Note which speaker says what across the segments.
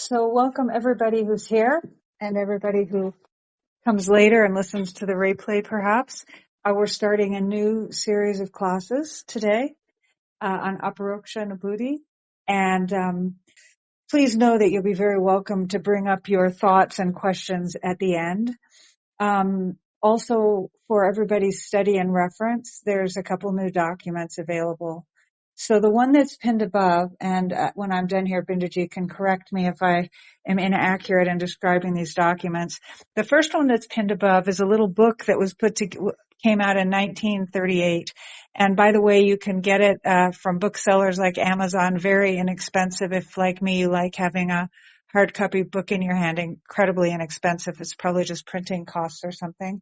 Speaker 1: So welcome everybody who's here and everybody who comes later and listens to the replay perhaps. We're starting a new series of classes today on Aparokshanubhuti. And please know that you'll be very welcome to bring up your thoughts and questions at the end. Also, for everybody's study and reference, there's a couple new documents available. So the one that's pinned above, and when I'm done here, Bindaji can correct me if I am inaccurate in describing these documents. The first one that's pinned above is a little book that was came out in 1938. And by the way, you can get it from booksellers like Amazon, very inexpensive if, like me, you like having a hard copy book in your hand, incredibly inexpensive. It's probably just printing costs or something.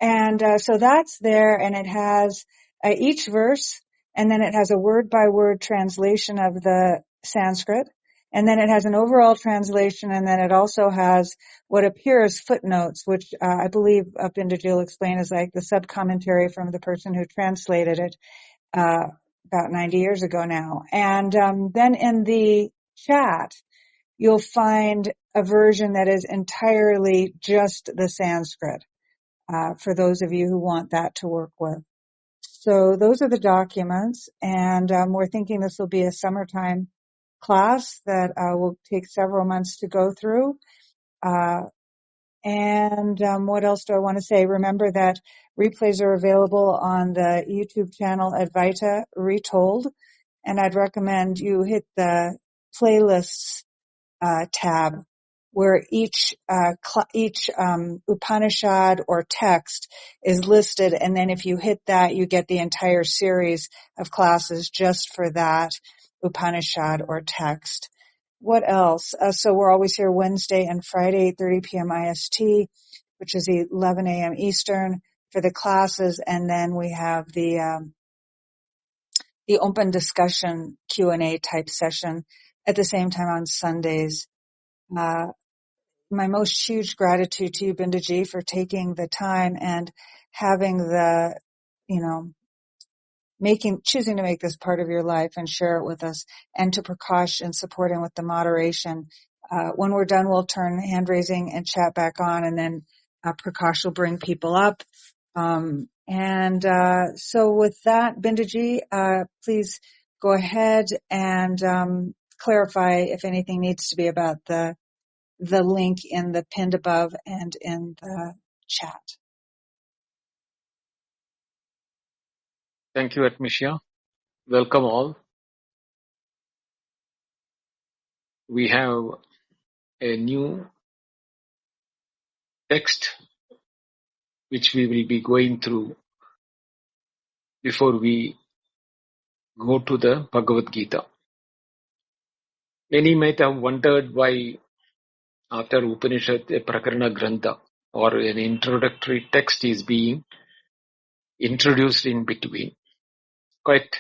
Speaker 1: And so that's there, and it has each verse, and then it has a word-by-word translation of the Sanskrit, and then it has an overall translation, and then it also has what appear as footnotes, which I believe Bindaji will explain is like the sub-commentary from the person who translated it about 90 years ago now. And then in the chat, you'll find a version that is entirely just the Sanskrit, for those of you who want that to work with. So those are the documents, and we're thinking this will be a summertime class that will take several months to go through. What else do I want to say? Remember that replays are available on the YouTube channel Advaita Retold, and I'd recommend you hit the playlists tab where each Upanishad or text is listed, and then if you hit that, you get the entire series of classes just for that Upanishad or text. What else? So we're always here Wednesday and Friday, 8:30 p.m. IST, which is 11 a.m. Eastern for the classes, and then we have the open discussion Q&A type session at the same time on Sundays. My most huge gratitude to you, Bindaji, for taking the time and having the, choosing to make this part of your life and share it with us, and to Prakash in supporting with the moderation. When we're done, we'll turn hand raising and chat back on, and then Prakash will bring people up. So with that, Bindaji, please go ahead and clarify if anything needs to be about the link in the pinned above and in the chat.
Speaker 2: Thank you, Atmisha. Welcome all. We have a new text which we will be going through before we go to the Bhagavad Gita. Many might have wondered why after Upanishad a Prakarana Grantha or an introductory text is being introduced in between. Quite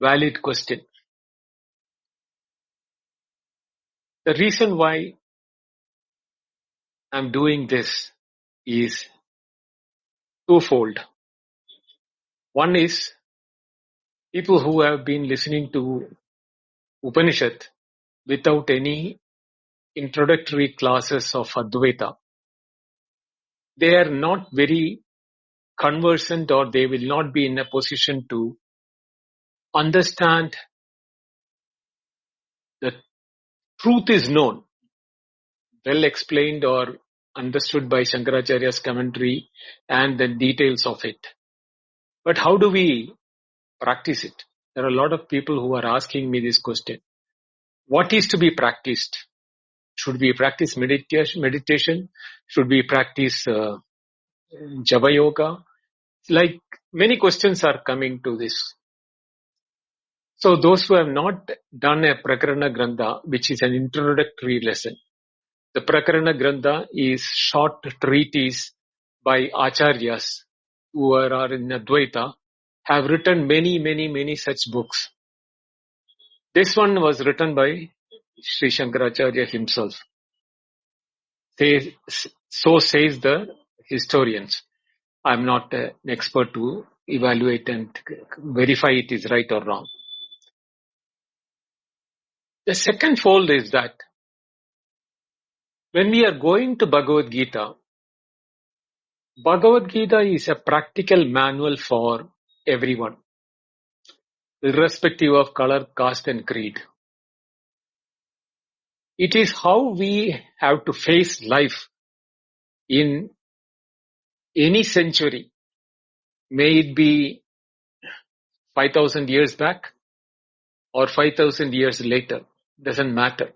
Speaker 2: valid question. The reason why I'm doing this is twofold. One is people who have been listening to Upanishad without any introductory classes of Advaita, they are not very conversant, or they will not be in a position to understand the truth is known, well explained or understood by Shankaracharya's commentary and the details of it. But how do we practice it? There are a lot of people who are asking me this question. What is to be practiced? Should we practice meditation? Should we practice Java Yoga? Like many questions are coming to this. So those who have not done a Prakarana Grantha, which is an introductory lesson, the Prakarana Grantha is short treatise by Acharyas who are in Advaita, have written many such books. This one was written by Sri Shankaracharya himself. So says the historians. I am not an expert to evaluate and verify it is right or wrong. The second fold is that When we are going to Bhagavad Gita is a practical manual for everyone, irrespective of color, caste and creed. It is how we have to face life in any century, may it be 5,000 years back or 5,000 years later, doesn't matter.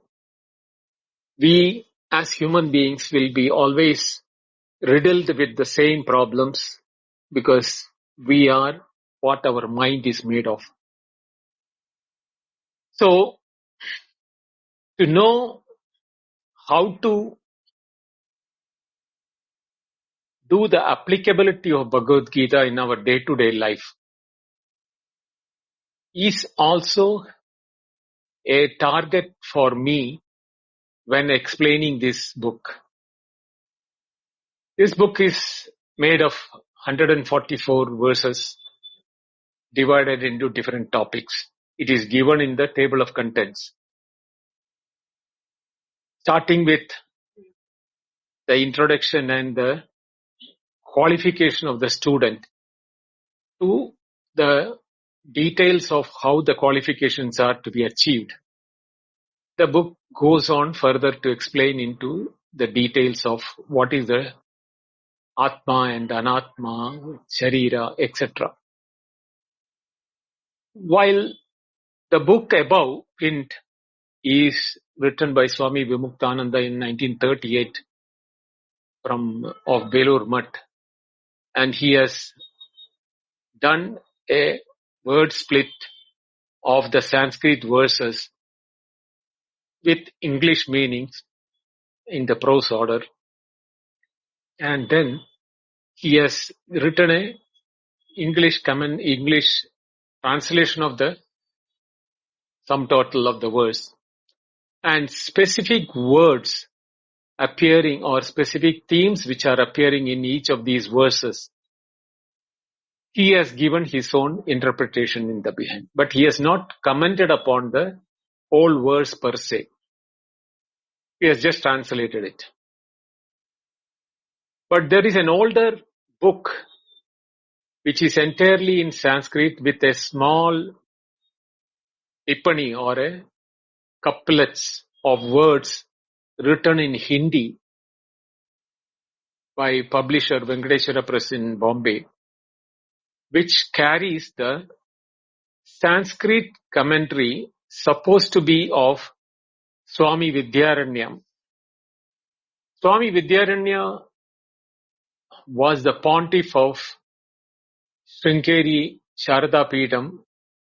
Speaker 2: We as human beings will be always riddled with the same problems because we are what our mind is made of. So, to know how to do the applicability of Bhagavad Gita in our day-to-day life is also a target for me when explaining this book. This book is made of 144 verses divided into different topics. It is given in the table of contents, starting with the introduction and the qualification of the student to the details of how the qualifications are to be achieved. The book goes on further to explain into the details of what is the Atma and Anatma, Sharira, etc. While the book above print is written by Swami Vimuktananda in 1938 of Belur Mutt, and he has done a word split of the Sanskrit verses with English meanings in the prose order, and then he has written a English translation of the sum total of the verse, and specific words appearing or specific themes which are appearing in each of these verses. He has given his own interpretation in the behind, but he has not commented upon the whole verse per se. He has just translated it. But there is an older book which is entirely in Sanskrit with a small Ipani or a couplets of words written in Hindi by publisher Venkateshwara Press in Bombay, which carries the Sanskrit commentary supposed to be of Swami Vidhyaranya. Swami Vidhyaranya was the pontiff of Sringeri Sharada Peetham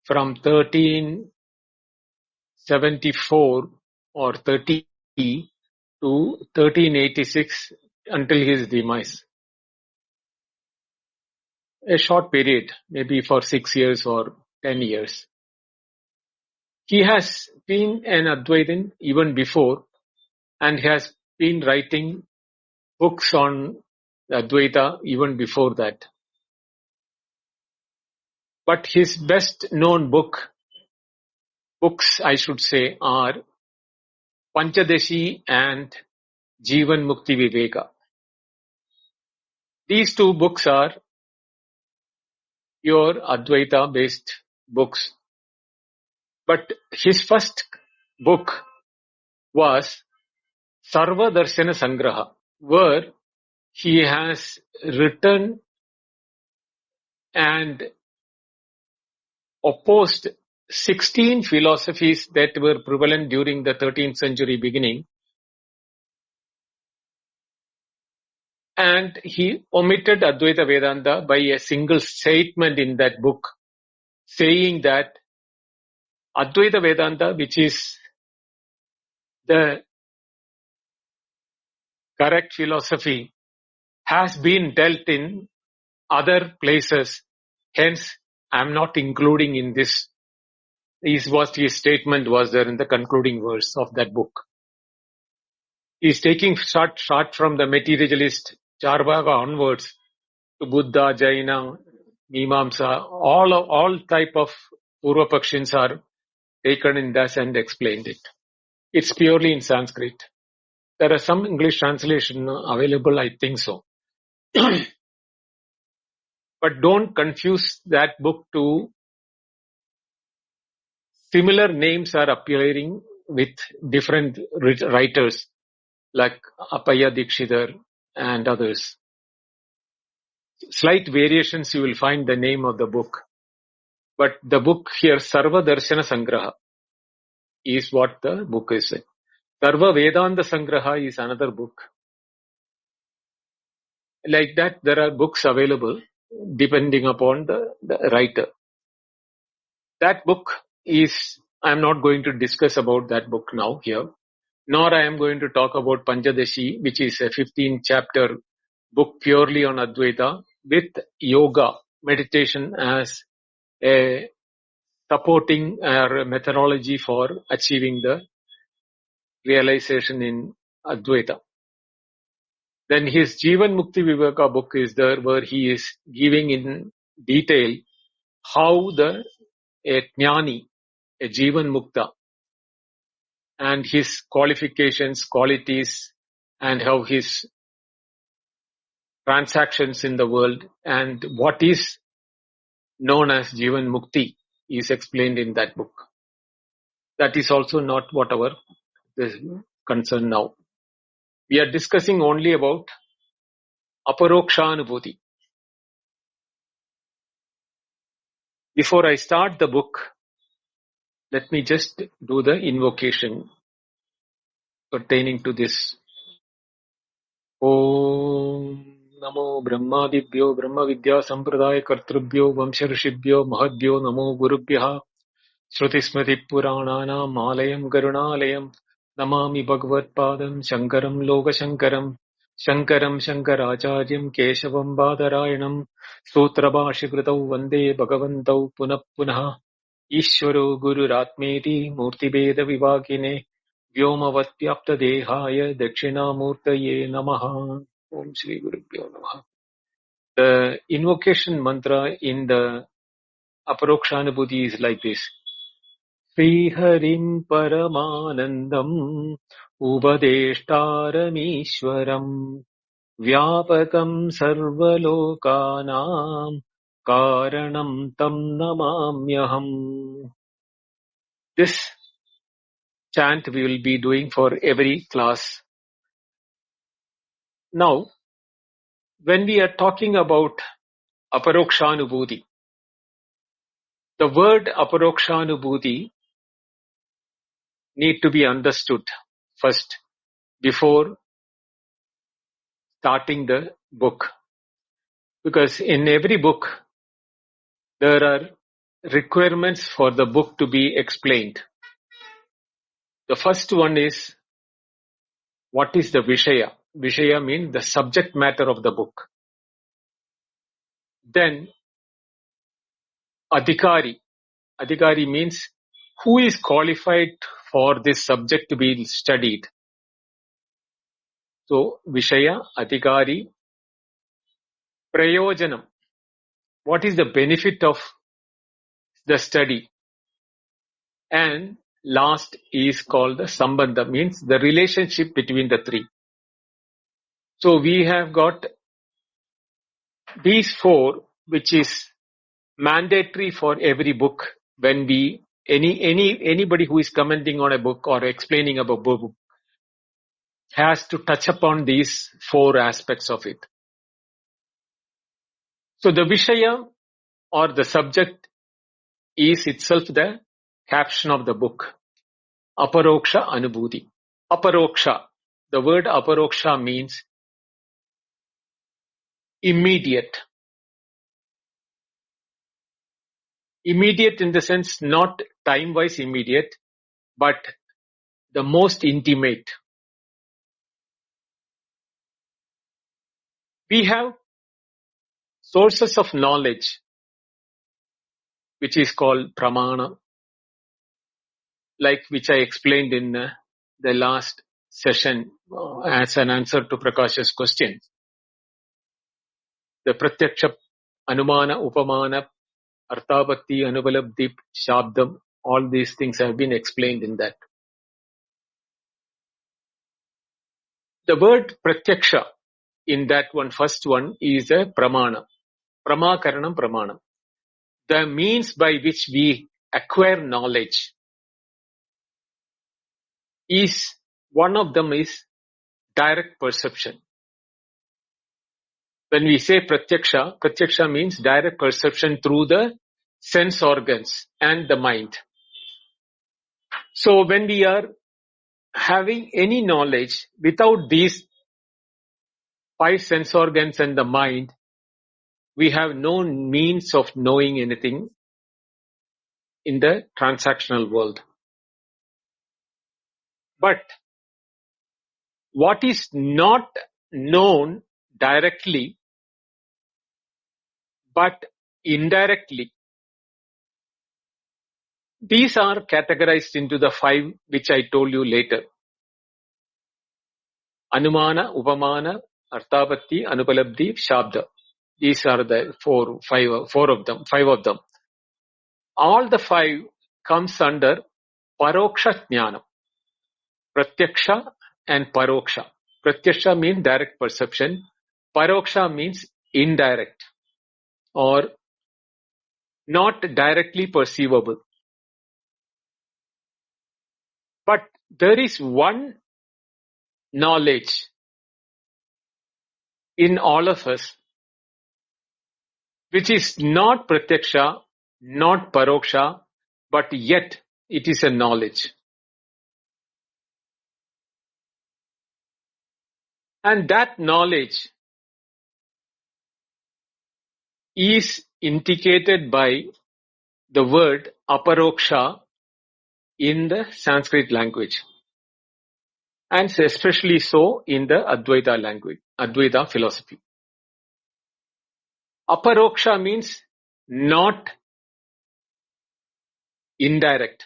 Speaker 2: from 1374 or 30 to 1386 until his demise. A short period, maybe for 6 years or 10 years. He has been an Advaitin even before and has been writing books on Advaita even before that. But his best known books I should say, are Panchadashi and Jivan Mukti Viveka. These two books are pure Advaita based books. But his first book was Sarva Darshana Sangraha, where he has written and opposed 16 philosophies that were prevalent during the 13th century beginning, and he omitted Advaita Vedanta by a single statement in that book, saying that Advaita Vedanta, which is the correct philosophy, has been dealt in other places, hence I am not including in this. Is what his statement was there in the concluding verse of that book. He is taking short from the materialist Charvaka onwards to Buddha, Jaina, Mimamsa, all type of Purvapakshins are taken in this and explained it. It's purely in Sanskrit. There are some English translation available, I think so. But don't confuse that book to similar names are appearing with different writers like Appaya Dikshidhar and others. Slight variations you will find the name of the book. But the book here, Sarva Darshana Sangraha, is what the book is. Sarva Vedanta Sangraha is another book. Like that, there are books available depending upon the writer. That book is, I am not going to discuss about that book now here, nor I am going to talk about Panchadashi, which is a 15-chapter book purely on Advaita with yoga, meditation as a supporting methodology for achieving the realization in Advaita. Then his Jivan Mukti Viveka book is there, where he is giving in detail how a jnani, a Jivan Mukta, and his qualifications, qualities, and how his transactions in the world and what is known as Jivan Mukti is explained in that book. That is also not what our concern now. We are discussing only about Aparokshanubhuti. Before I start the book, let me just do the invocation pertaining to this. Om Namo Brahmadibhyo Brahma Vidya Sampradaya Kartrubhyo Vamsha Rishibhyo Mahadbhyo Namo Gurubhyaha Shruti Smriti Purananam Alayam Karunalayam Namami Bhagavad-padam Shankaram Loka Shankaram Shankaram Shankaracharyam Keshavam Badarayanam Sutrabhashikritau Vande Bhagavantau Punah Punah Ishvaro Gururatmeti Murtibeda Vivagine Vyomavatyapta Dehaya Dakshinamurtaye Namaha. Om Shri Gurubhyo Namaha. The invocation mantra in the Aparokshanubhuti is like this. Sriharim Paramanandam Ubadeshtaramishwaram Vyapakam Sarvalokanam Karanam Tam Namamyaham. This chant we will be doing for every class. Now, when we are talking about Aparokshanubhuti, the word Aparokshanubhuti need to be understood first before starting the book. Because in every book, there are requirements for the book to be explained. The first one is, what is the Vishaya? Vishaya means the subject matter of the book. Then, Adhikari. Adhikari means who is qualified for this subject to be studied. So, Vishaya, Adhikari, Prayojanam. What is the benefit of the study? And last is called the Sambandha, means the relationship between the three. So we have got these four, which is mandatory for every book. When anybody who is commenting on a book or explaining about a book has to touch upon these four aspects of it. So the Vishaya or the subject is itself the caption of the book. Aparoksha Anubhuti. Aparoksha. The word Aparoksha means immediate. Immediate in the sense not time-wise immediate, but the most intimate. We have sources of knowledge, which is called pramana, like which I explained in the last session as an answer to Prakash's question. The pratyaksha, anumana, upamana, arthabhakti, anubalabdhi, shabdam, all these things have been explained in that. The word pratyaksha in that one, first one, is a pramana. Pramakaranam pramanam. The means by which we acquire knowledge is, one of them is direct perception. When we say pratyaksha, pratyaksha means direct perception through the sense organs and the mind. So when we are having any knowledge without these 5 sense organs and the mind, we have no means of knowing anything in the transactional world. But what is not known directly but indirectly, these are categorized into the 5 which I told you later. Anumana, Upamana, Artapatti, Anupalabdhi, Shabda. These are the 5 of them. All the 5 comes under Paroksha Jnanam. Pratyaksha and Paroksha. Pratyaksha means direct perception. Paroksha means indirect or not directly perceivable. But there is one knowledge in all of us which is not Pratyaksha, not Paroksha, but yet it is a knowledge. And that knowledge is indicated by the word Aparoksha in the Sanskrit language, and especially so in the Advaita language, Advaita philosophy. Aparoksha means not indirect,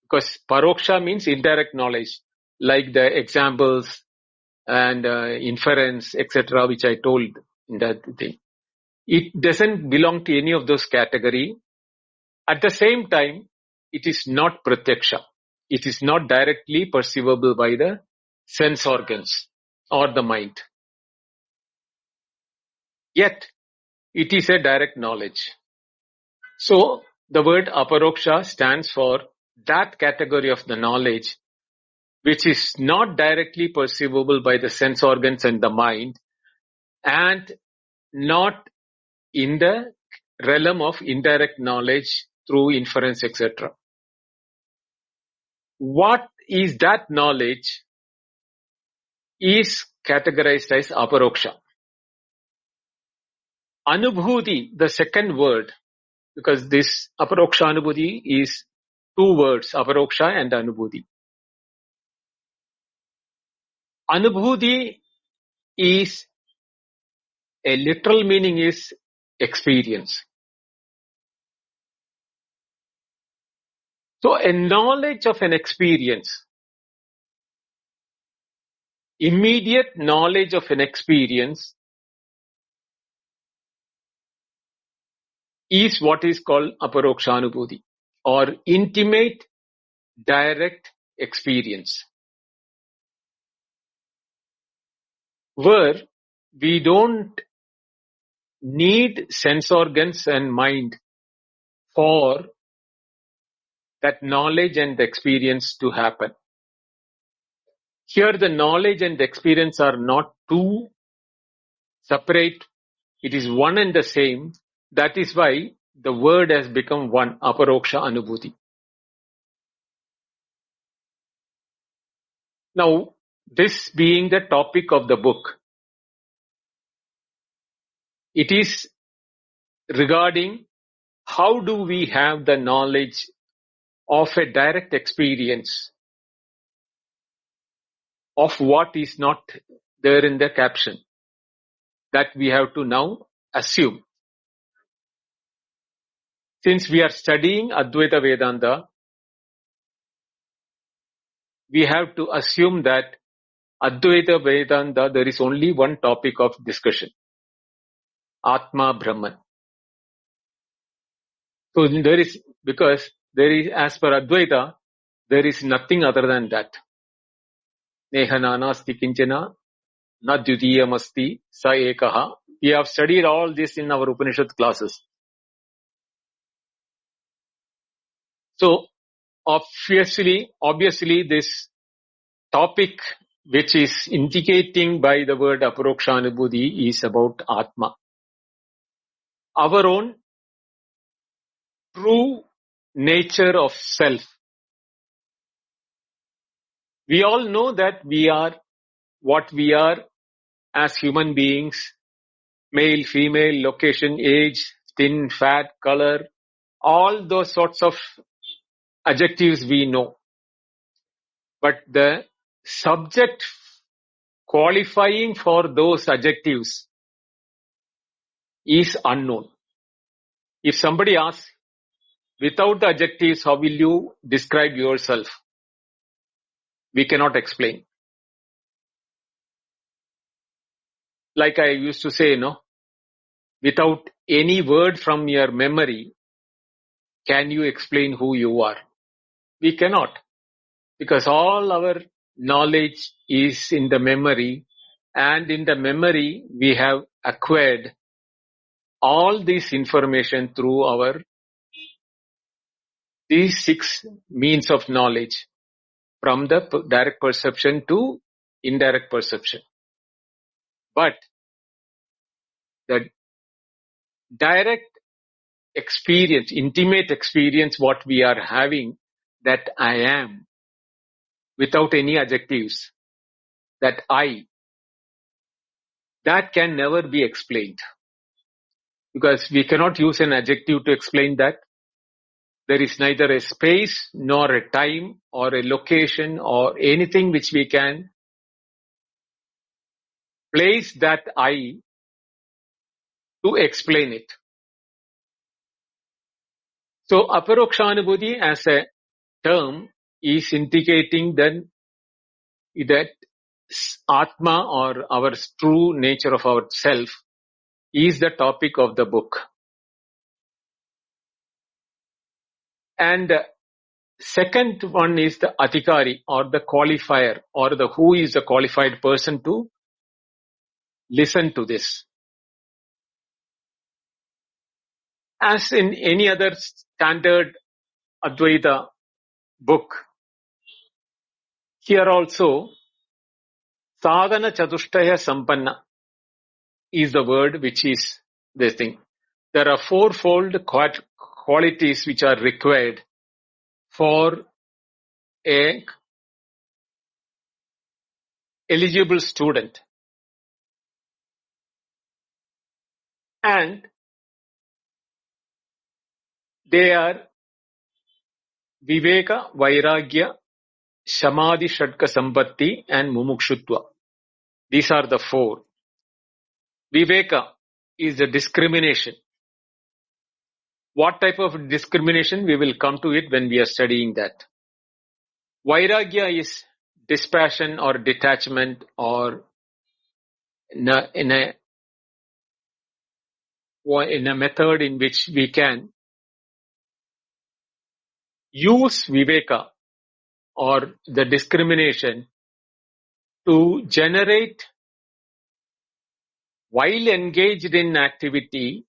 Speaker 2: because Paroksha means indirect knowledge, like the examples and inference, etc., which I told in that thing. It doesn't belong to any of those category. At the same time, it is not pratyaksha. It is not directly perceivable by the sense organs or the mind. Yet, it is a direct knowledge. So, the word aparoksha stands for that category of the knowledge which is not directly perceivable by the sense organs and the mind, and not in the realm of indirect knowledge through inference, etc. What is that knowledge is categorized as aparoksha. Anubhuti, the second word, because this Aparokshanubhuti is 2 words, aparoksha and anubhuti. Anubhuti is, a literal meaning is experience. So a knowledge of an experience, immediate knowledge of an experience, is what is called Aparokshanubhuti, or intimate direct experience, where we don't need sense organs and mind for that knowledge and the experience to happen. Here the knowledge and the experience are not 2 separate, it is one and the same. That is why the word has become one, Aparoksha Anubhuti. Now, this being the topic of the book, it is regarding how do we have the knowledge of a direct experience of what is not there in the caption, that we have to now assume. Since we are studying Advaita Vedanta, we have to assume that Advaita Vedanta, there is only one topic of discussion, Atma Brahman. So there is, because there is, as per Advaita, there is nothing other than that. Nehana nasti kinchana na dvitiyamasti sa ekaha. We have studied all this in our Upanishad classes. So, obviously, this topic which is indicating by the word Aparokshanubhuti is about Atma. Our own true nature of self. We all know that we are what we are as human beings, male, female, location, age, thin, fat, color, all those sorts of adjectives we know. But the subject qualifying for those adjectives is unknown. If somebody asks, without the adjectives, how will you describe yourself? We cannot explain. Like I used to say, without any word from your memory, can you explain who you are? We cannot, because all our knowledge is in the memory, and in the memory we have acquired all this information through these 6 means of knowledge, from the direct perception to indirect perception. But the direct experience, intimate experience, what we are having, that I am, without any adjectives, that I, that can never be explained. Because we cannot use an adjective to explain that. There is neither a space nor a time or a location or anything which we can place that I to explain it. So Aparokshanubhuti as a term is indicating then that Atma, or our true nature of our self, is the topic of the book. And second one is the Adhikari, or the qualifier, or the who is the qualified person to listen to this. As in any other standard Advaita book, here also Sadhana Chatushtaya Sampanna is the word which is this thing. There are 4-fold qualities which are required for a eligible student. And they are Viveka, Vairagya, Samadhi, Shadka Sampatti, and Mumukshutva. These are the 4. Viveka is the discrimination. What type of discrimination? We will come to it when we are studying that. Vairagya is dispassion or detachment, or in a method in which we can use Viveka or the discrimination to generate, while engaged in activity,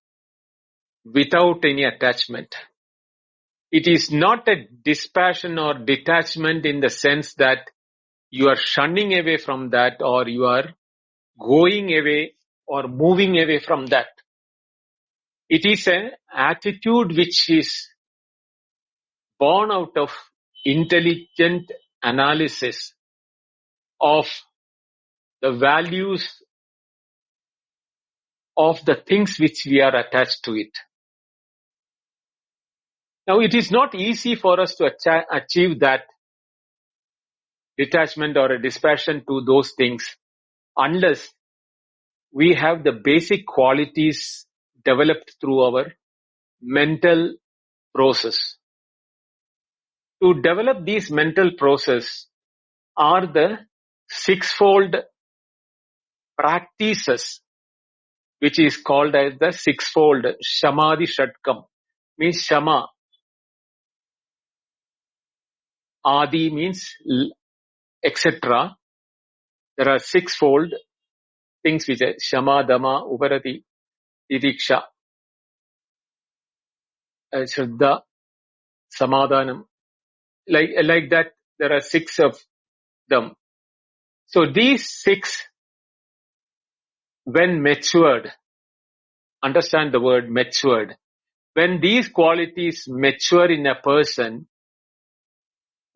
Speaker 2: without any attachment. It is not a dispassion or detachment in the sense that you are shunning away from that, or you are going away or moving away from that. It is an attitude which is born out of intelligent analysis of the values of the things which we are attached to it. Now, it is not easy for us to achieve that detachment or a dispassion to those things unless we have the basic qualities developed through our mental process. To develop these mental process are the 6-fold practices, which is called as the 6-fold Samadhi Shatkam. Means Shama. Adi means etc. there are sixfold things which are Shama, Dama, Uparati, Titiksha, Shraddha, Samadhanam. Like that, there are 6 of them. So these 6, when matured, understand the word matured. When these qualities mature in a person,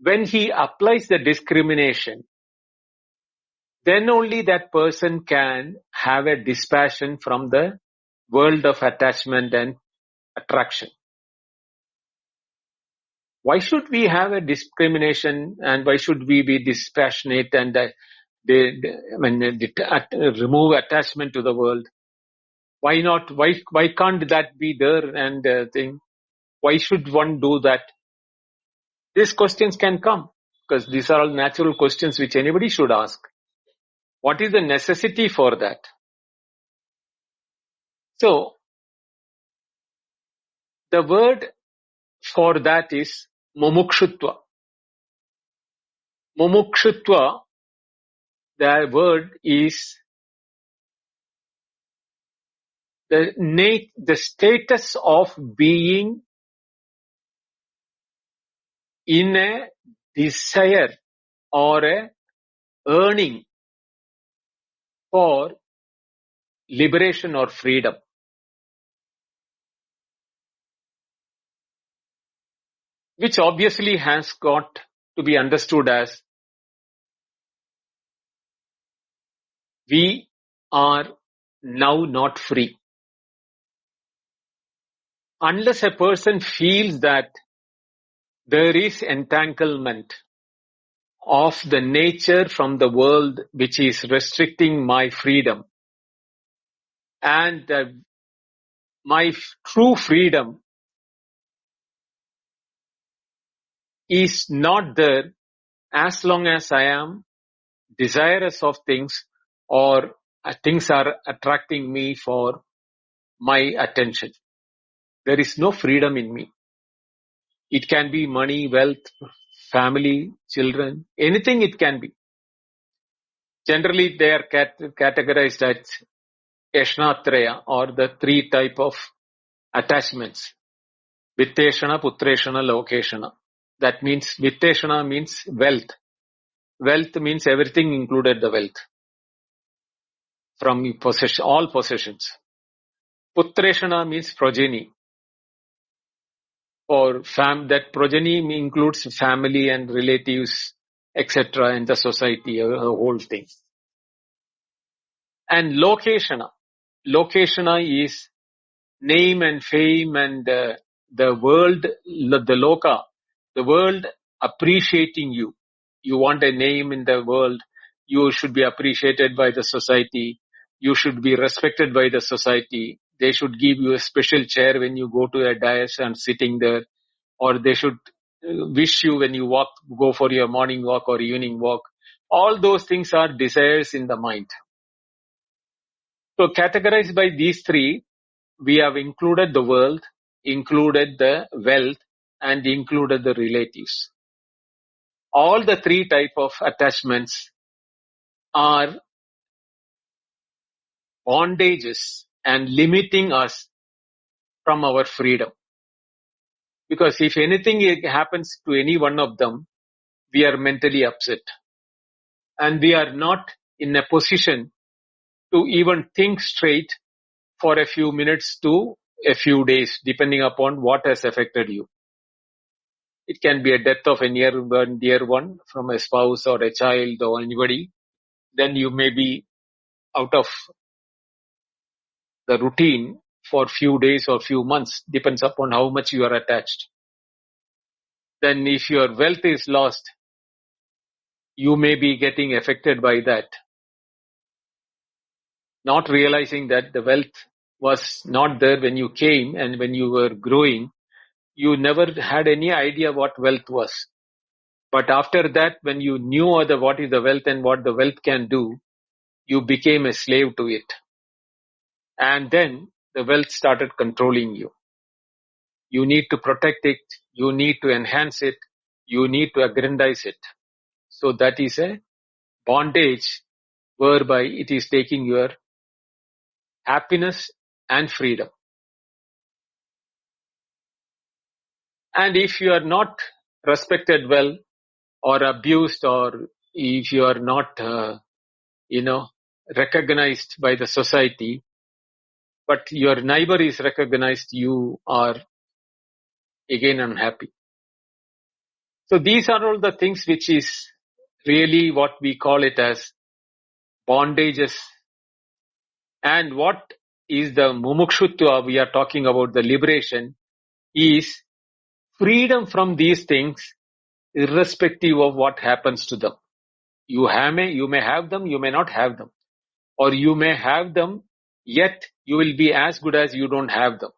Speaker 2: when he applies the discrimination, then only that person can have a dispassion from the world of attachment and attraction. Why should we have a discrimination, and why should we be dispassionate and remove attachment to the world? Why not? Why can't that be there? And thing? Why should one do that? These questions can come because these are all natural questions which anybody should ask. What is the necessity for that? So, the word for that is mumukshutva. Mumukshutva, the word is the status of being in a desire or a earning for liberation or freedom. Which obviously has got to be understood as we are now not free. Unless a person feels that there is entanglement of the nature from the world which is restricting my freedom, and my true freedom is not there as long as I am desirous of things or things are attracting me for my attention. There is no freedom in me. It can be money, wealth, family, children, anything it can be. Generally, they are categorized as Yashnatraya, or the 3 type of attachments. Vitteshana, Putreshana, Lokeshana. That means Vitteshana means wealth. Wealth means everything included the wealth. From all possessions. Putreshana means progeny. Or that progeny includes family and relatives, etc., and the society, a whole thing. And Lokeshana. Lokeshana is name and fame and the world, the loka, the world appreciating you. You want a name in the world. You should be appreciated by the society. You should be respected by the society. They should give you a special chair when you go to a dais and sitting there. Or they should wish you when you go for your morning walk or evening walk. All those things are desires in the mind. So categorized by these 3, we have included the world, included the wealth, and included the relatives. All the 3 type of attachments are bondages and limiting us from our freedom. Because if anything happens to any one of them, we are mentally upset. And we are not in a position to even think straight for a few minutes to a few days, depending upon what has affected you. It can be a death of a dear one from a spouse or a child or anybody. Then you may be out of the routine for few days or few months, depends upon how much you are attached. Then if your wealth is lost, you may be getting affected by that. Not realizing that the wealth was not there when you came, and when you were growing, you never had any idea what wealth was. But after that, when you knew what is the wealth and what the wealth can do, you became a slave to it. And then the wealth started controlling you. You need to protect it. You need to enhance it. You need to aggrandize it. So that is a bondage whereby it is taking your happiness and freedom. And if you are not respected well or abused, or if you are not, recognized by the society, but your neighbor is recognized, you are again unhappy. So these are all the things which is really what we call it as bondages. And what is the mumukshutva we are talking about, the liberation, is freedom from these things irrespective of what happens to them. You may have them, you may not have them. Or you may have them, yet you will be as good as you don't have them.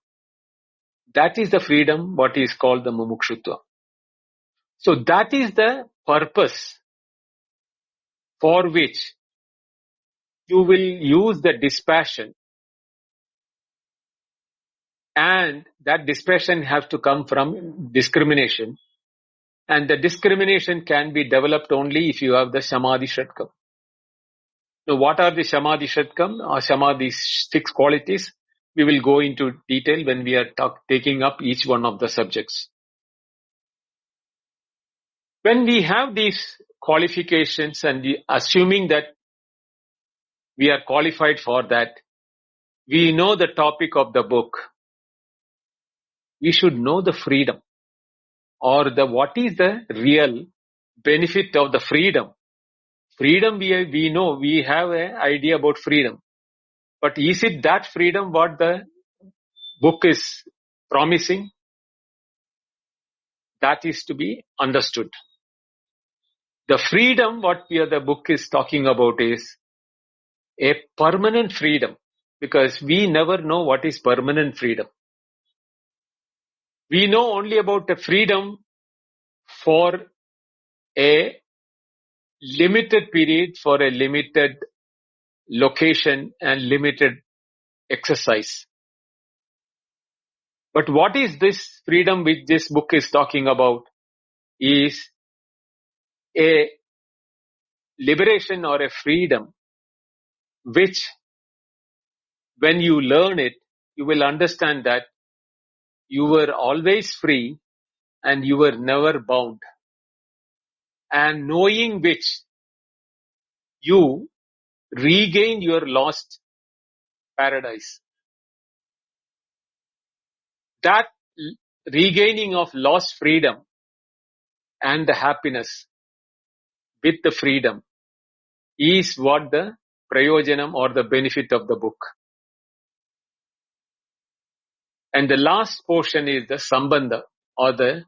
Speaker 2: That is the freedom, what is called the mumukshutva. So that is the purpose for which you will use the dispassion. And that dispassion has to come from discrimination. And the discrimination can be developed only if you have the Samadhi Shatkam. Now, what are the Samadhi Shatkam or Samadhi 6 qualities? We will go into detail when we are taking up each one of the subjects. When we have these qualifications and assuming that we are qualified for that, we know the topic of the book. We should know the freedom, or what is the real benefit of the freedom. Freedom, we know, we have an idea about freedom. But is it that freedom what the book is promising? That is to be understood. The freedom what the book is talking about is a permanent freedom, because we never know what is permanent freedom. We know only about the freedom for a limited period, for a limited location and limited exercise. But what is this freedom which this book is talking about is a liberation or a freedom which, when you learn it, you will understand that you were always free and you were never bound. And knowing which, you regain your lost paradise. That regaining of lost freedom and the happiness with the freedom is what the prayojanam or the benefit of the book. And the last portion is the sambandha, or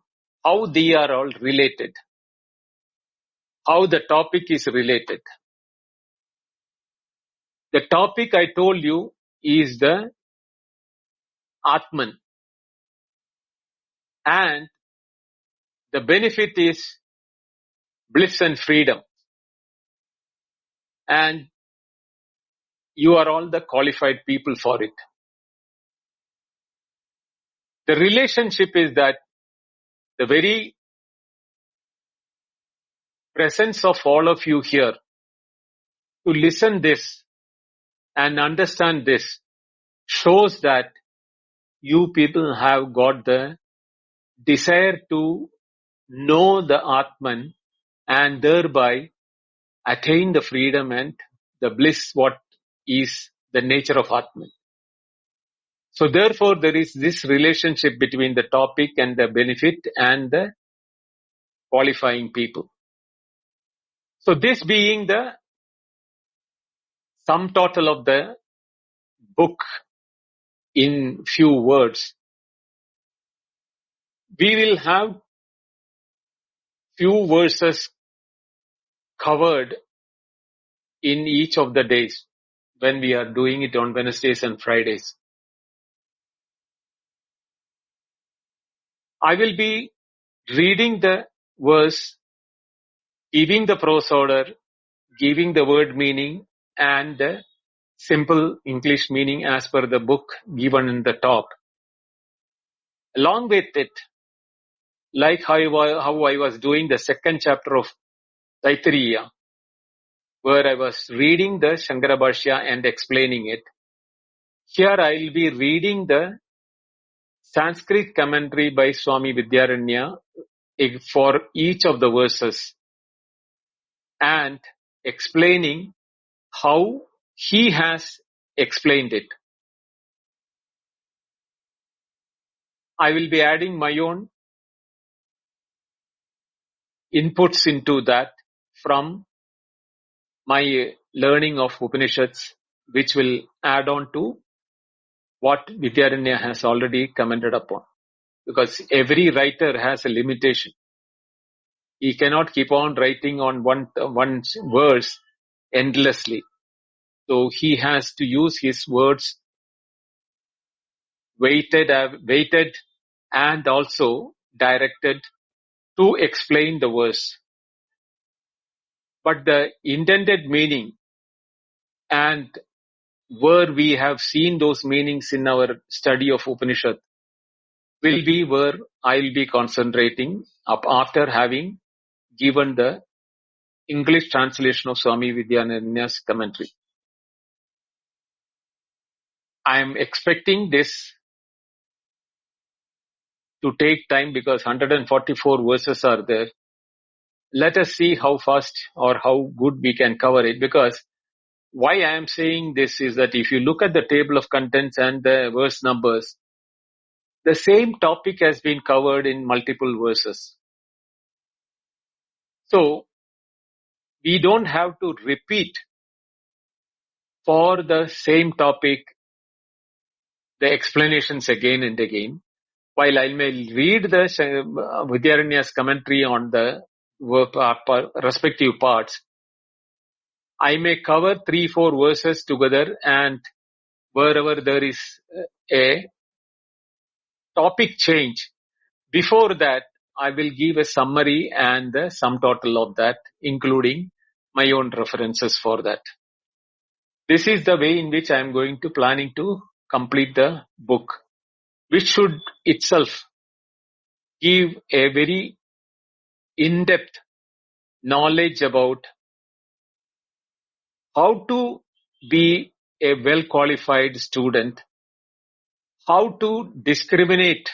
Speaker 2: how they are all related, how the topic is related. The topic I told you is the Atman, and the benefit is bliss and freedom. And you are all the qualified people for it. The relationship is that the very presence of all of you here to listen this and understand this shows that you people have got the desire to know the Atman and thereby attain the freedom and the bliss what is the nature of Atman. So therefore there is this relationship between the topic and the benefit and the qualifying people. So this being the sum total of the book in few words, we will have few verses covered in each of the days when we are doing it on Wednesdays and Fridays. I will be reading the verse, giving the prose order, giving the word meaning and the simple English meaning as per the book given in the top. Along with it, like how I was doing the second chapter of Taittiriya, where I was reading the Shankara Bhashya and explaining it. Here I will be reading the Sanskrit commentary by Swami Vidhyaranya for each of the verses and explaining how he has explained it. I will be adding my own inputs into that from my learning of Upanishads, which will add on to what Vidhyaranya has already commented upon. Because every writer has a limitation. He cannot keep on writing on one verse endlessly. So he has to use his words weighted and also directed to explain the verse. But the intended meaning and where we have seen those meanings in our study of Upanishad will be where I will be concentrating up after having given the English translation of Swami Vidhyaranya's commentary. I am expecting this to take time because 144 verses are there. Let us see how fast or how good we can cover it, because why I am saying this is that if you look at the table of contents and the verse numbers, the same topic has been covered in multiple verses. So we don't have to repeat for the same topic the explanations again and again. While I may read the Vidhyaranya's commentary on the respective parts, I may cover 3-4 verses together, and wherever there is a topic change, before that I will give a summary and the sum total of that, including my own references for that. This is the way in which I am going to planning to complete the book, which should itself give a very in-depth knowledge about how to be a well-qualified student, how to discriminate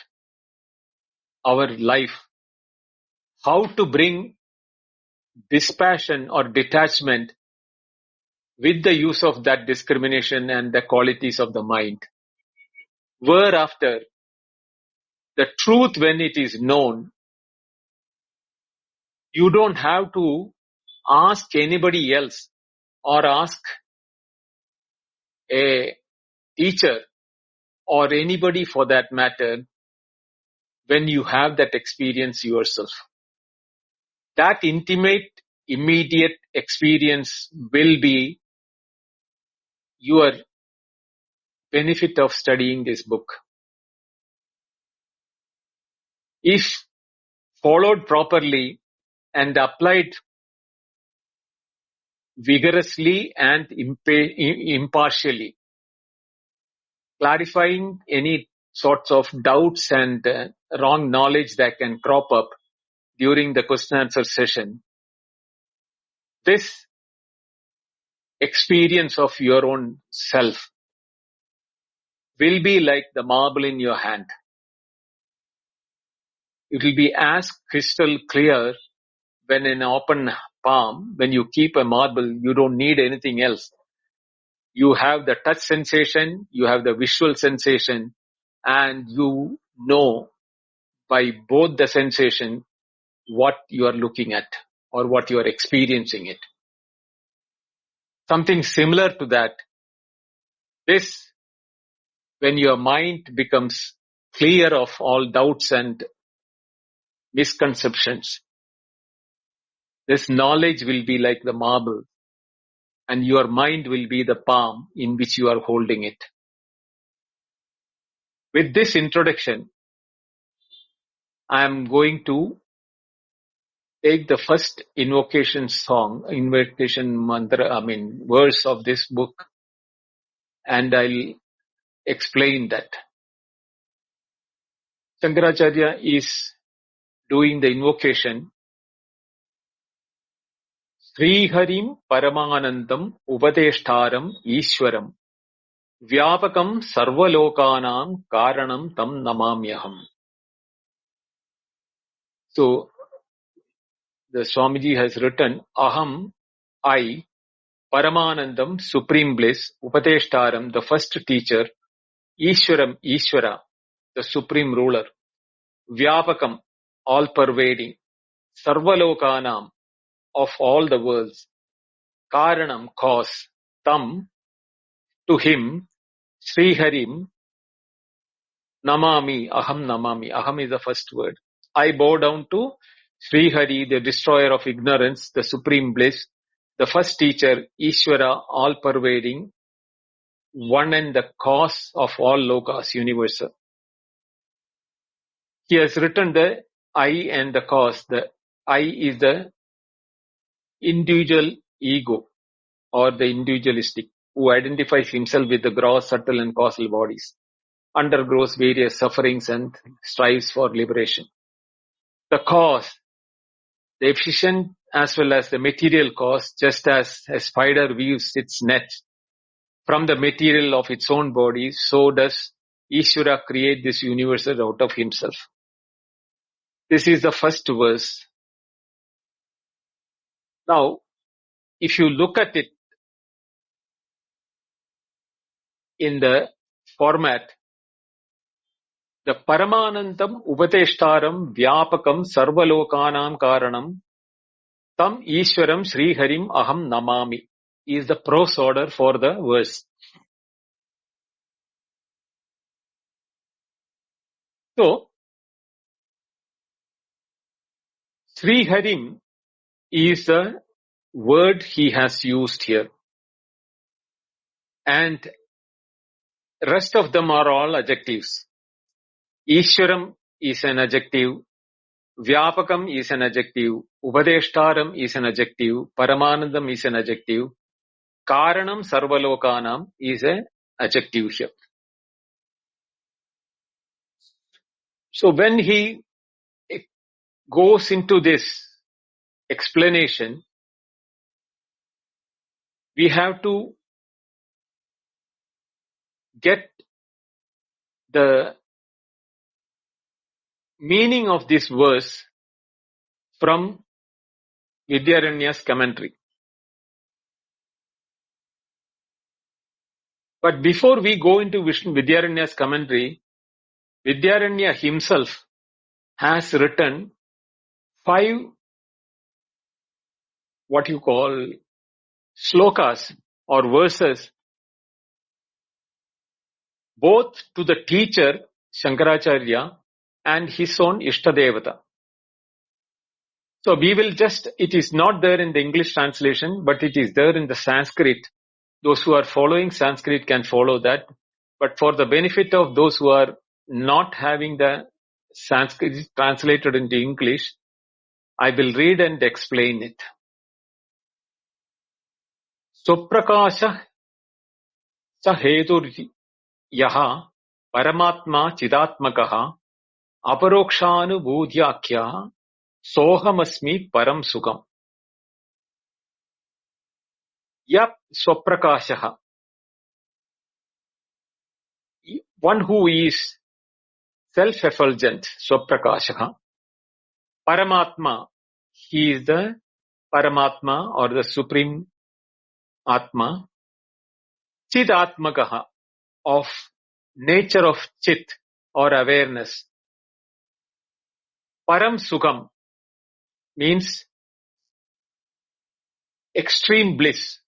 Speaker 2: our life, how to bring dispassion or detachment with the use of that discrimination and the qualities of the mind. Whereafter, the truth, when it is known, you don't have to ask anybody else or ask a teacher or anybody for that matter when you have that experience yourself. That intimate, immediate experience will be your benefit of studying this book. If followed properly and applied vigorously and impartially, clarifying any sorts of doubts and wrong knowledge that can crop up during the question answer session, this experience of your own self will be like the marble in your hand. It will be as crystal clear when in open palm, when you keep a marble, you don't need anything else. You have the touch sensation, you have the visual sensation, and you know by both the sensation what you are looking at or what you are experiencing it. Something similar to that. This, when your mind becomes clear of all doubts and misconceptions, this knowledge will be like the marble, and your mind will be the palm in which you are holding it. With this introduction, I am going to take the first invocation mantra, verse of this book, and I'll explain that. Shankaracharya is doing the invocation Sriharim Paramanandam Upadeshtaram Ishwaram Vyapakam Sarvalokanam Karanam Tam Namamyaham. So, the Swamiji has written, Aham, I, Paramanandam, Supreme Bliss, Upadeshtaram, the first teacher, Ishwaram, Ishwara, the Supreme Ruler, Vyapakam, all-pervading, Sarvalokanam, of all the worlds, Karanam, cause, Tam, to him, Sriharim, Namami, Aham Namami. Aham is the first word. I bow down to Srihari, the destroyer of ignorance, the supreme bliss, the first teacher, Ishvara, all-pervading, one and the cause of all lokas, universal. He has written the I and the cause. The I is the individual ego or the individualistic who identifies himself with the gross, subtle and causal bodies, undergoes various sufferings and strives for liberation. The cause, the efficient as well as the material cause, just as a spider weaves its net from the material of its own body, so does Ishvara create this universe out of himself. This is the first verse. Now, if you look at it in the format, the Paramanandam Upadeshtaram Vyapakam Sarvalokanam Karanam Tam Ishwaram Sriharim Aham Namami is the prose order for the verse. So, Sriharim is the word he has used here. And rest of them are all adjectives. Ishwaram is an adjective. Vyapakam is an adjective. Upadeshtaram is an adjective. Paramanandam is an adjective. Karanam Sarvalokanam is an adjective here. So when he goes into this explanation, we have to get the meaning of this verse from Vidhyaranya's commentary. But before we go into Vidhyaranya's commentary, Vidhyaranya himself has written 5 what you call slokas or verses, both to the teacher Shankaracharya and his own Ishtadevata. So we will just, it is not there in the English translation, but it is there in the Sanskrit. Those who are following Sanskrit can follow that. But for the benefit of those who are not having the Sanskrit translated into English, I will read and explain it. Suprakasha sahetur yaha paramatma chidatmakaha aparokshanubhuti-01 sohamasmi param sukham. Yap swaprakashaha, one who is self-effulgent, swaprakashaha. Paramatma, he is the Paramatma or the Supreme Atma. Chidatmakaha, of nature of Chit or awareness. Param Sukham means extreme bliss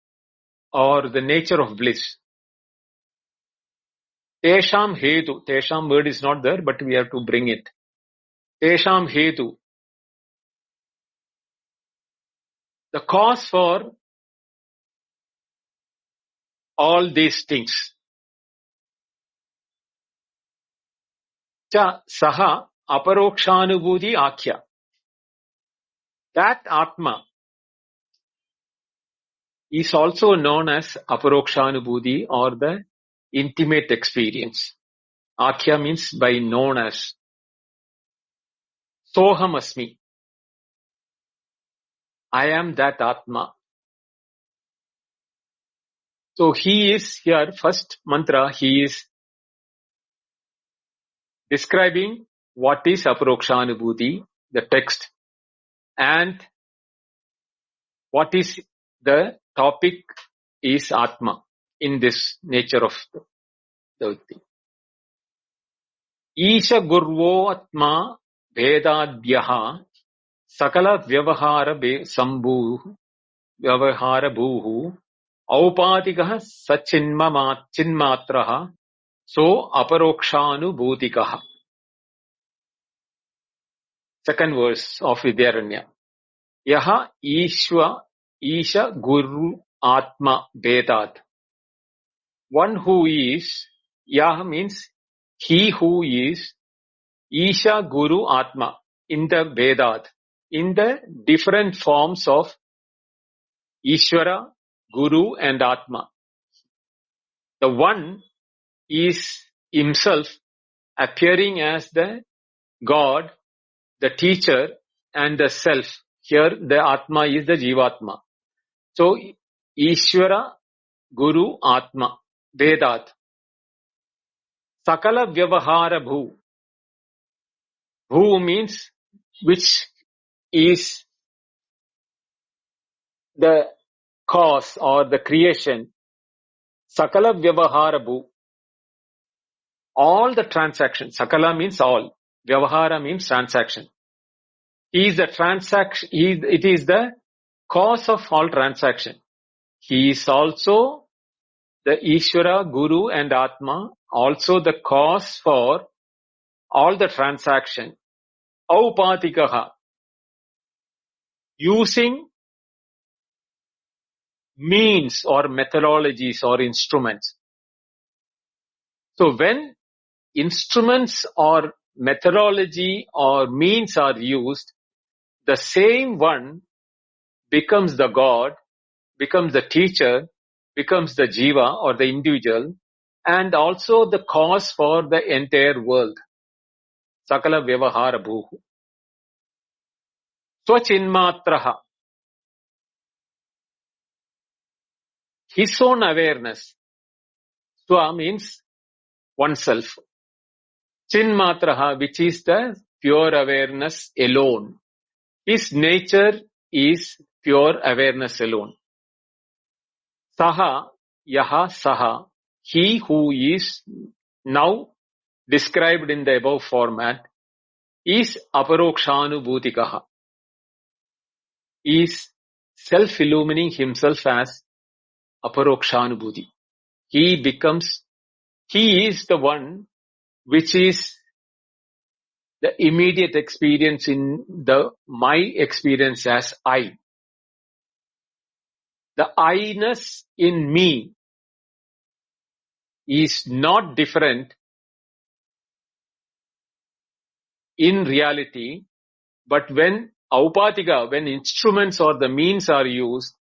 Speaker 2: or the nature of bliss. Tesham Hetu, Tesham word is not there, but we have to bring it. Tesham Hetu, the cause for all these things. Cha Saha Aparokshanubhuti-01. That Atma is also known as Aparokshanubhuti or the intimate experience. Akhya means by known as. Soham Asmi. I am that Atma. So he is here, first mantra, he is describing what is Aparokshanubhuti, the text, and what is the topic is Atma in this nature of the thing. Isha Gurvo Atma Vedadhyaha Sakala Vyavahara Sambhu Vyavahara Bhuhu Aupatikah Chinmatraha So Aparokshanubhutikaha. Second verse of Vidhyaranya. Yaha Isha Guru Atma Vedat. One who is, Yah means he who is, Isha Guru Atma, in the Vedat, in the different forms of Ishvara, Guru and Atma. The one is himself appearing as the God, the teacher and the self. Here the Atma is the Jivatma. So Ishvara, Guru, Atma, Vedat. Sakala Vyavahara Bhu. Bhu means which is the cause or the creation. Sakala Vyavahara Bhu. All the transactions. Sakala means all. Vyavahara means transaction. He is the transaction. It is the cause of all transaction. He is also the Ishvara, Guru and Atma, also the cause for all the transaction. Aupatikaha. Using means or methodologies or instruments. So when instruments or methodology or means are used, the same one becomes the God, becomes the teacher, becomes the jiva or the individual, and also the cause for the entire world. Sakala Vyavahara Bhuhu. Swachinmatraha. His own awareness. Swa means oneself. Chinmatraha, which is the pure awareness alone. His nature is pure awareness alone. Saha, Yaha, Saha, he who is now described in the above format is Aparokshanubhutikaha. Is self-illumining himself as Aparokshanubhuti. He is the one which is the immediate experience in my experience as I. The I-ness in me is not different in reality, but when Aupatika, when instruments or the means are used,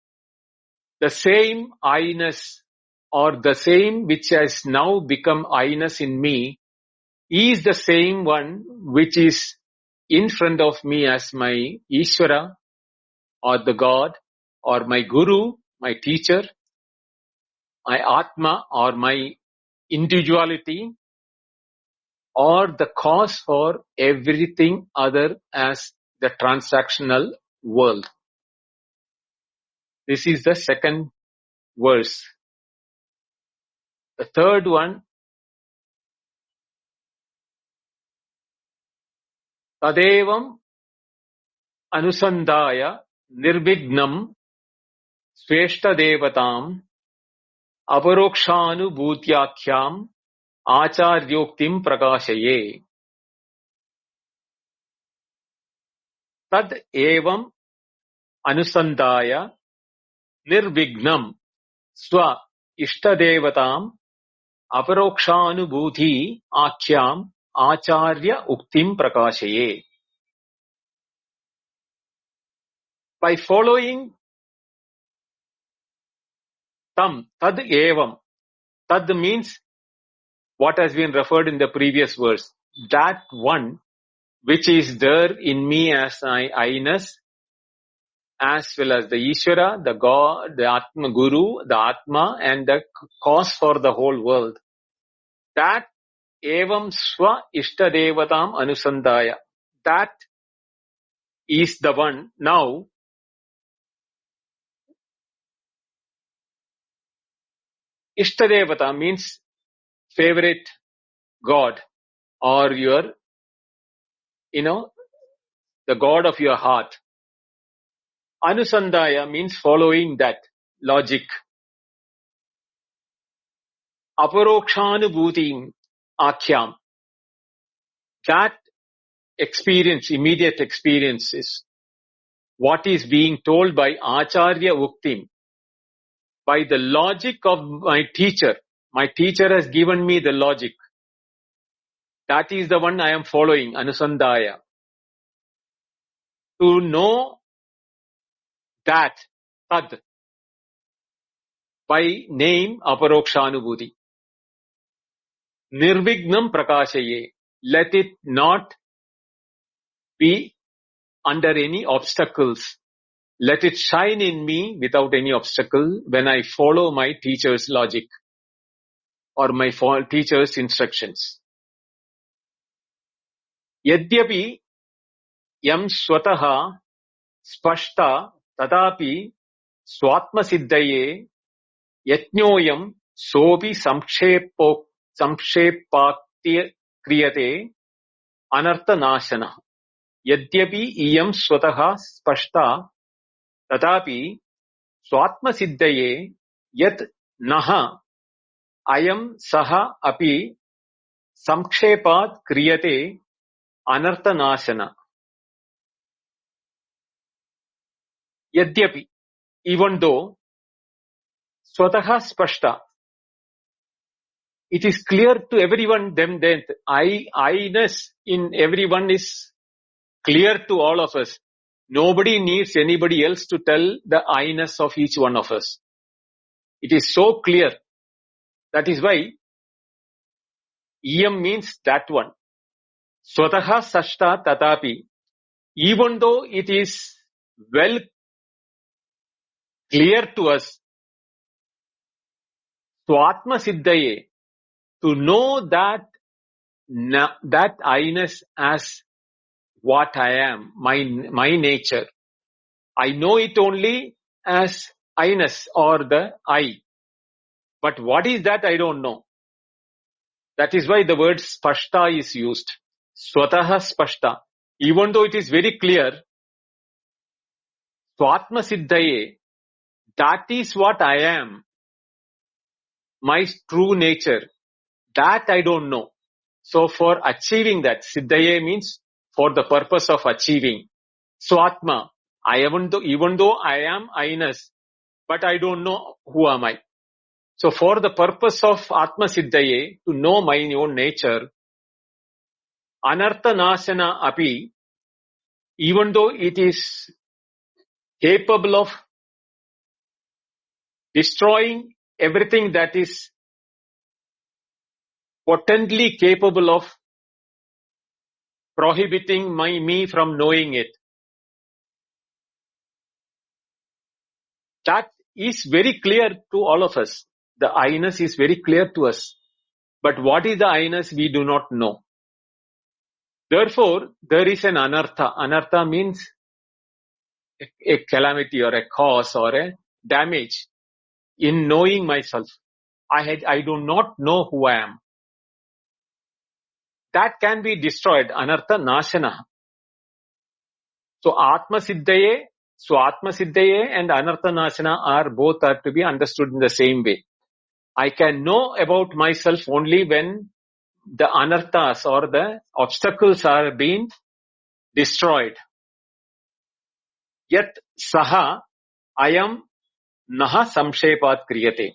Speaker 2: the same I-ness or the same which has now become I-ness in me is the same one which is in front of me as my Ishvara or the God or my Guru, my teacher, my Atma or my individuality, or the cause for everything other as the transactional world. This is the second verse. The third one, Tadevam Anusandaya Nirvignam Sveshta Devatam Aparokshanubhutyakhyam Acharyoktim Prakashaye. Tad evam Anusandaya Nirvignam Swa Ishtadevatam Aparokshanubhuti Akhyam Acharya Uktim Prakashaye. By following tam, tad evam. Tad means what has been referred in the previous verse. That one which is there in me as my I-ness as well as the Ishvara, the God, the Atma Guru, the Atma, and the cause for the whole world. That evam swa ishtadevatam anusandaya. That is the one. Now, ishtadevata means favorite God, or your, the God of your heart. Anusandaya means following that logic. Aparokshanubhuti akhyam. That experience, immediate experience, is what is being told by Acharya Uktim, by the logic of my teacher. My teacher has given me the logic. That is the one I am following, Anusandaya. To know that, tad, by name Aparokshanubhuti. Nirvignam prakashaye. Let it not be under any obstacles. Let it shine in me without any obstacle when I follow my teacher's logic or my teacher's instructions. Yadyapi yam swataha spashta tadapi swatma siddhaye yatnyoyam sobi samkshepakti kriyate anartha nashana. Yadyapi iyam swataha spashta tadapi swatma siddhaye yat naha ayam saha api samkshepat kriyate anartha nashana. Yadyapi, even though swataha spashta, it is clear to everyone that I-ness in everyone is clear to all of us. Nobody needs anybody else to tell the I-ness of each one of us. It is so clear. That is why Iyam means that one. Swataha sashta tatapi. Even though it is well clear to us, Swatma siddhaye, to know that I-ness as what I am, my nature. I know it only as I-ness or the I. But what is that? I don't know. That is why the word spashta is used. Swataha spashta. Even though it is very clear, Swatma siddhaye, that is what I am. My true nature. That I don't know. So for achieving that, siddhaye means for the purpose of achieving. Swatma, even though I am I-ness, but I don't know who am I. So for the purpose of Atma Siddhaye, to know my own nature, Anartha Nashana api, even though it is capable of destroying everything that is potently capable of prohibiting me from knowing it. That is very clear to all of us. The I-ness is very clear to us. But what is the I-ness, we do not know. Therefore, there is an anartha. Anartha means a calamity or a cause or a damage in knowing myself. I do not know who I am. That can be destroyed. Anartha nashana. So Atma Siddhaye and Anartha Nashana are to be understood in the same way. I can know about myself only when the anarthas or the obstacles are being destroyed. Yat saha ayam naha samshepat kriyate.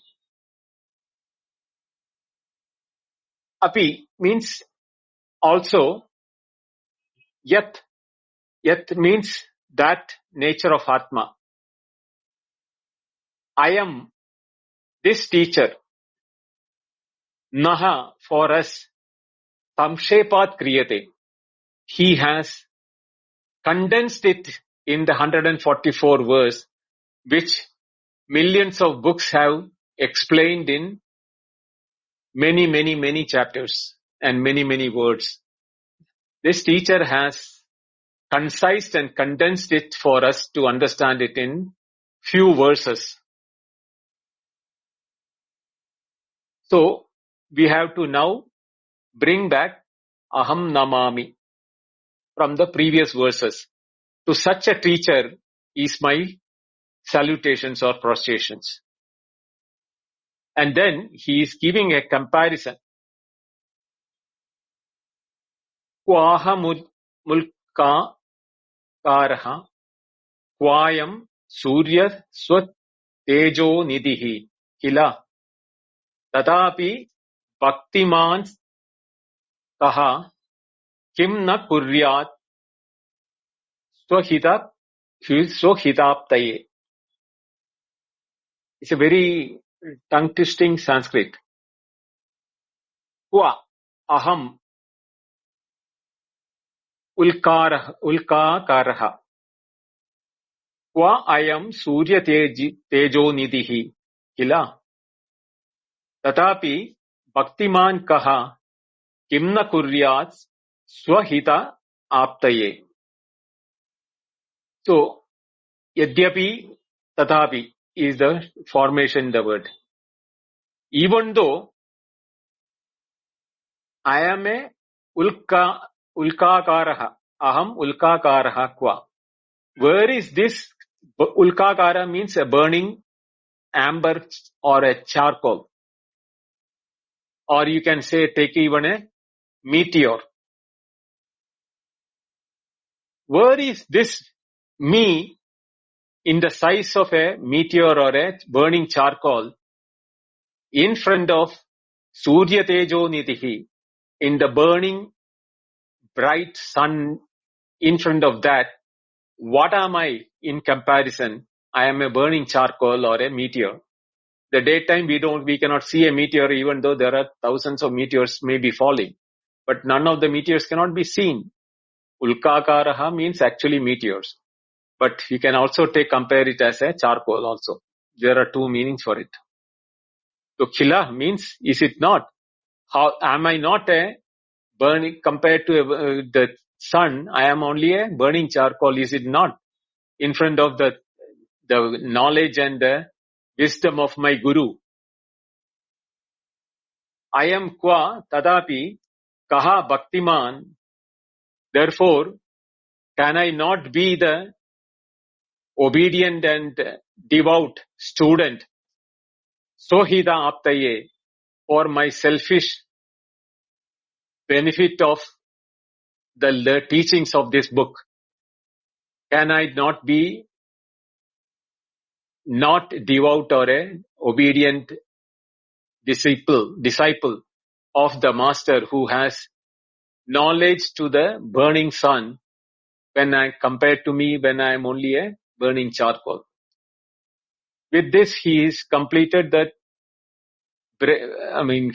Speaker 2: Api means also yat. Yat means that nature of Atma. I am this teacher. Naha, for us, samshepat kriyate. He has condensed it in the 144 verse, which millions of books have explained in many chapters and many words. This teacher has concised and condensed it for us to understand it in few verses. So we have to now bring back Aham Namami from the previous verses. To such a teacher is my salutations or prostrations. And then he is giving a comparison. Kvaha mulka karaha kvayam surya swat tejo nidihi kila tatapi bhaktiman kaha kim na kuryat swahitaptaye. It's a very tongue-twisting Sanskrit. Kva aham ulkakaraha Kva ayam surya tejo nidihi kila tatapi bhaktiman kaha kimna kuryat swahita aptaye. So, yadyapi tatapi is the formation in the word. Even though I am a ulkakaraha, aham ulkakaraha kva. Where is this? Ulkakara means a burning amber or a charcoal. Or you can say, take even a meteor. Where is this me in the size of a meteor or a burning charcoal in front of Surya Tejo Nidhi, in the burning bright sun in front of that? What am I in comparison? I am a burning charcoal or a meteor. The daytime we cannot see a meteor, even though there are thousands of meteors may be falling. But none of the meteors cannot be seen. Ulkakaraha means actually meteors. But you can also compare it as a charcoal also. There are two meanings for it. So khila means, is it not? How am I not a burning compared to the sun? I am only a burning charcoal, is it not? In front of the knowledge and the wisdom of my guru. I am kva tadapi kaha bhaktiman. Therefore, can I not be the obedient and devout student sohida aptaye for my selfish benefit of the teachings of this book? Can I not be not devout or a obedient disciple of the master who has knowledge to the burning sun when I compared to me when I am only a burning charcoal? With this, he is completed that,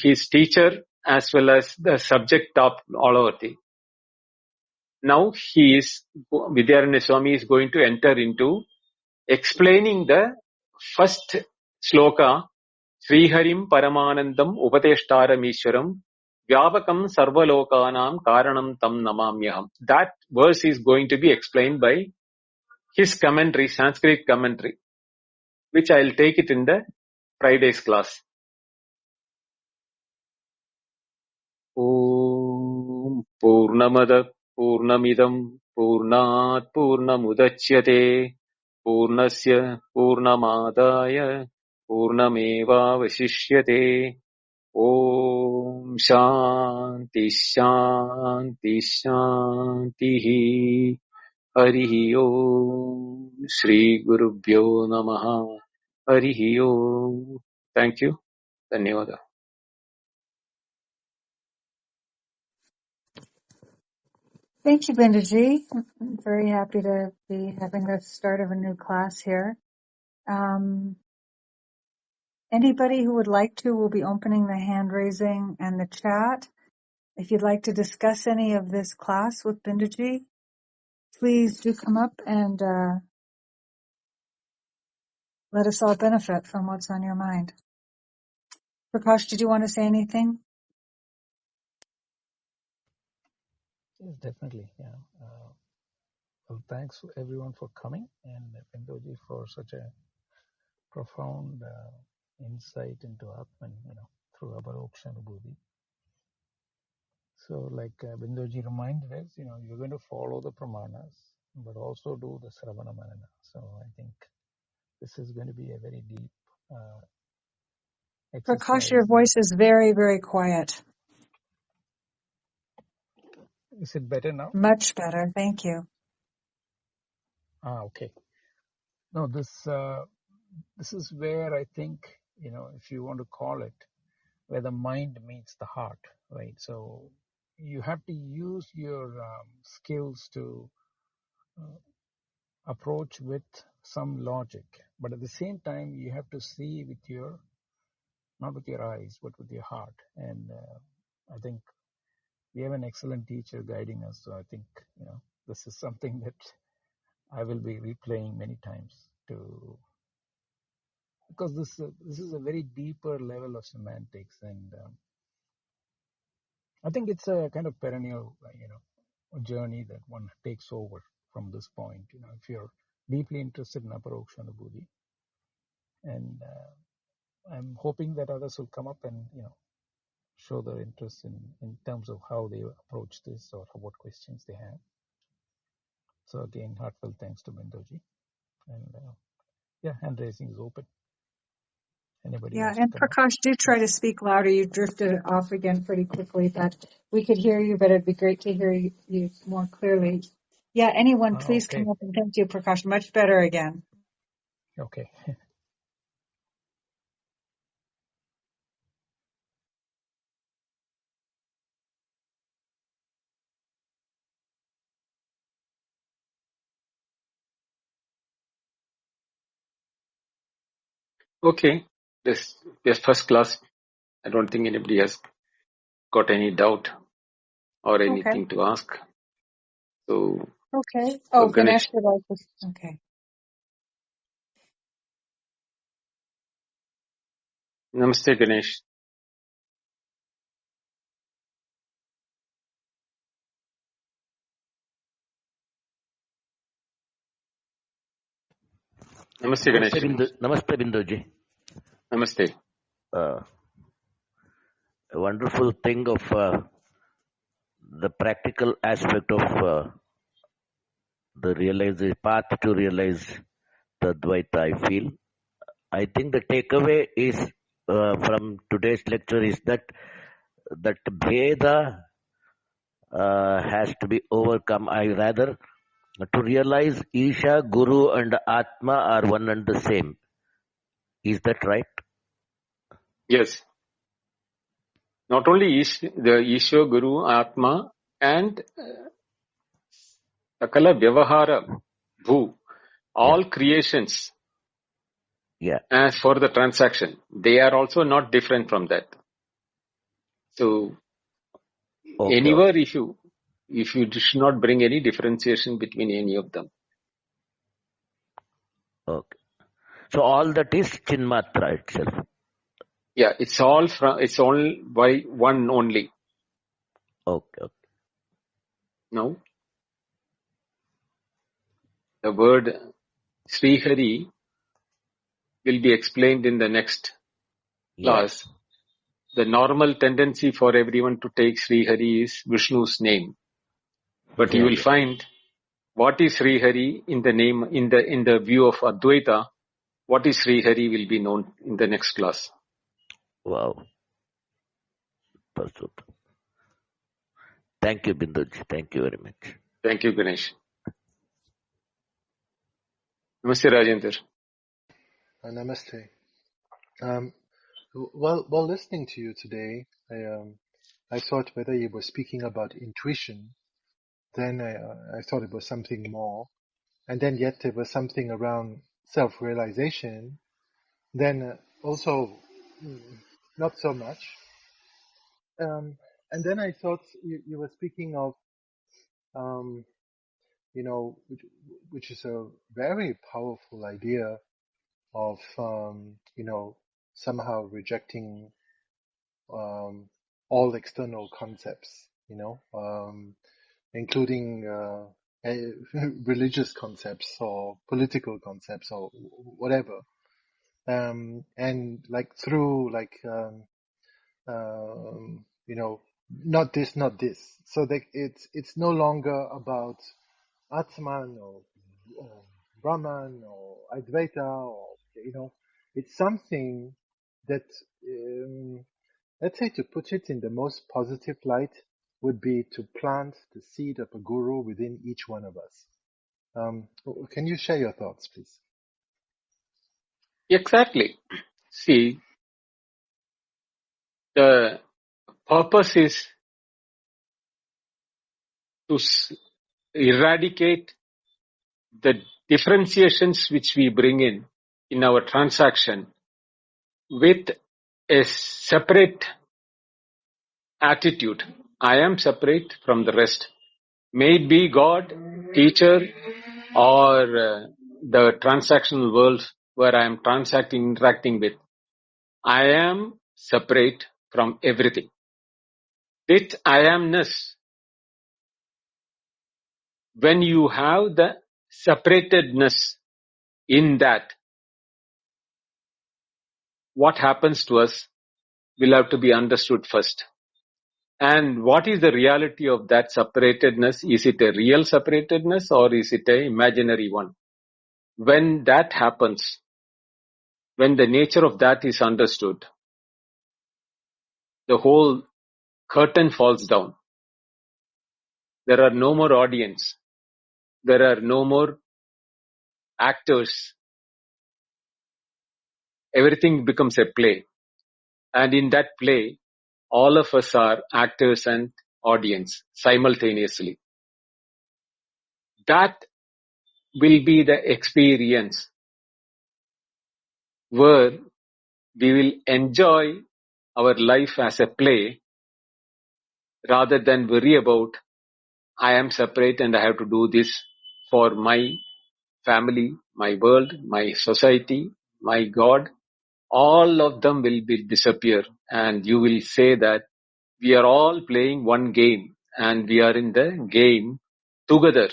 Speaker 2: his teacher as well as the subject of all our thing. Now Vidhyaranya Swami is going to enter into explaining the first sloka, Sriharim Paramanandam Upateshtaramishwaram Vyavakam Sarvalokanam Karanam Tam Namamyaham. That verse is going to be explained by his commentary, Sanskrit commentary, which I will take it in the Friday's class. Om Purnamada Purnamidam Purnat Purnamudachyate Purnasya Purnamadaya Purnameva Vasishyate. Om Shanti Shanti Shanti. Harihi Om. Shri Gurubhyo Namaha. Harihi Om. Thank you. Dhanyavada.
Speaker 1: Thank you, Binduji. I'm very happy to be having the start of a new class here. Anybody who would like to will be opening the hand raising and the chat. If you'd like to discuss any of this class with Binduji, please do come up and let us all benefit from what's on your mind. Prakash, did you want to say anything?
Speaker 3: Yes, definitely. Yeah. Well, thanks everyone for coming, and Pindoji for such a profound insight into Atman, through Aparokshanubhuti. So, like Bindoji reminded us, you're going to follow the pramanas, but also do the Sravana Manana. So, I think this is going to be a very deep
Speaker 1: Prakash, your
Speaker 3: exercise.
Speaker 1: voice is very, very quiet.
Speaker 3: Is it better now?
Speaker 1: Much better. Thank you.
Speaker 3: Okay. No, this is where I think, if you want to call it, where the mind meets the heart, right? So you have to use your skills to approach with some logic, but at the same time, you have to see with not with your eyes, but with your heart. And I think we have an excellent teacher guiding us. So I think, this is something that I will be replaying many times because this is a very deeper level of semantics, and I think it's a kind of perennial, a journey that one takes over from this point. If you're deeply interested in Aparokshanubhuti, and I'm hoping that others will come up and show their interest in terms of how they approach this or what questions they have. So again, heartfelt thanks to Bindoji, and hand raising is open. Anybody
Speaker 1: Yeah,
Speaker 3: wants to
Speaker 1: and
Speaker 3: come up?
Speaker 1: Prakash, do try to
Speaker 3: Please.
Speaker 1: speak louder. You drifted off again pretty quickly, but we could hear you, but it'd be great to hear you more clearly. Yeah, anyone, please
Speaker 3: Okay.
Speaker 1: come up, and thank you, Prakash. Much better again.
Speaker 3: Okay.
Speaker 2: Okay. This first class. I don't think anybody has got any doubt or
Speaker 1: Okay.
Speaker 2: anything to ask. So,
Speaker 1: Okay. Oh,
Speaker 2: Ganesh.
Speaker 1: Ganesh would like this. Okay.
Speaker 2: Namaste, Ganesh. Namaste, Ganesh.
Speaker 4: Namaste, Bindoji.
Speaker 2: Namaste.
Speaker 4: A wonderful thing of the practical aspect of the path to realize the Dvaita, I feel. I think the takeaway is from today's lecture is that Bheda has to be overcome. I rather to realize Isha, Guru and Atma are one and the same. Is that right?
Speaker 2: Yes. Not only the Ishwa, Guru, Atma, and Sakala Vyavahara, Bhu,
Speaker 4: Yeah.
Speaker 2: all creations
Speaker 4: Yeah.
Speaker 2: as for the transaction, they are also not different from that. So,
Speaker 4: Okay.
Speaker 2: anywhere if you should not bring any differentiation between any of them.
Speaker 4: Okay. So all that is Chinmatra itself.
Speaker 2: Yeah, it's all by one only.
Speaker 4: Okay.
Speaker 2: No, the word Srihari will be explained in the next
Speaker 4: Yeah.
Speaker 2: class. The normal tendency for everyone to take Srihari is Vishnu's name, but you will
Speaker 4: Yeah.
Speaker 2: find what is Srihari in the name in the view of Advaita. What is Srihari will be known in the next class.
Speaker 4: Wow. Thank you, Binduji. Thank you very much.
Speaker 2: Thank you, Ganesh. Namaste, Rajendra.
Speaker 5: Namaste. While listening to you today, I thought whether you were speaking about intuition, then I thought it was something more, and then yet there was something around self-realization, then also not so much. And then I thought you were speaking of which is a very powerful idea of, somehow rejecting all external concepts, including religious concepts or political concepts or whatever. And like through not this, not this. So that it's no longer about Atman or Brahman or Advaita or, it's something that, let's say, to put it in the most positive light, would be to plant the seed of a guru within each one of us. Can you share your thoughts, please?
Speaker 2: Exactly. See, the purpose is to eradicate the differentiations which we bring in our transaction with a separate attitude. I am separate from the rest. May it be God, teacher, or the transactional world where I am interacting with. I am separate from everything. With I amness, when you have the separatedness in that, what happens to us will have to be understood first. And what is the reality of that separatedness? Is it a real separatedness or is it an imaginary one? When that happens, when the nature of that is understood, the whole curtain falls down. There are no more audience. There are no more actors. Everything becomes a play. And in that play, all of us are actors and audience simultaneously. That will be the experience where we will enjoy our life as a play rather than worry about I am separate and I have to do this for my family, my world, my society, my God. All of them will disappear and you will say that we are all playing one game and we are in the game together.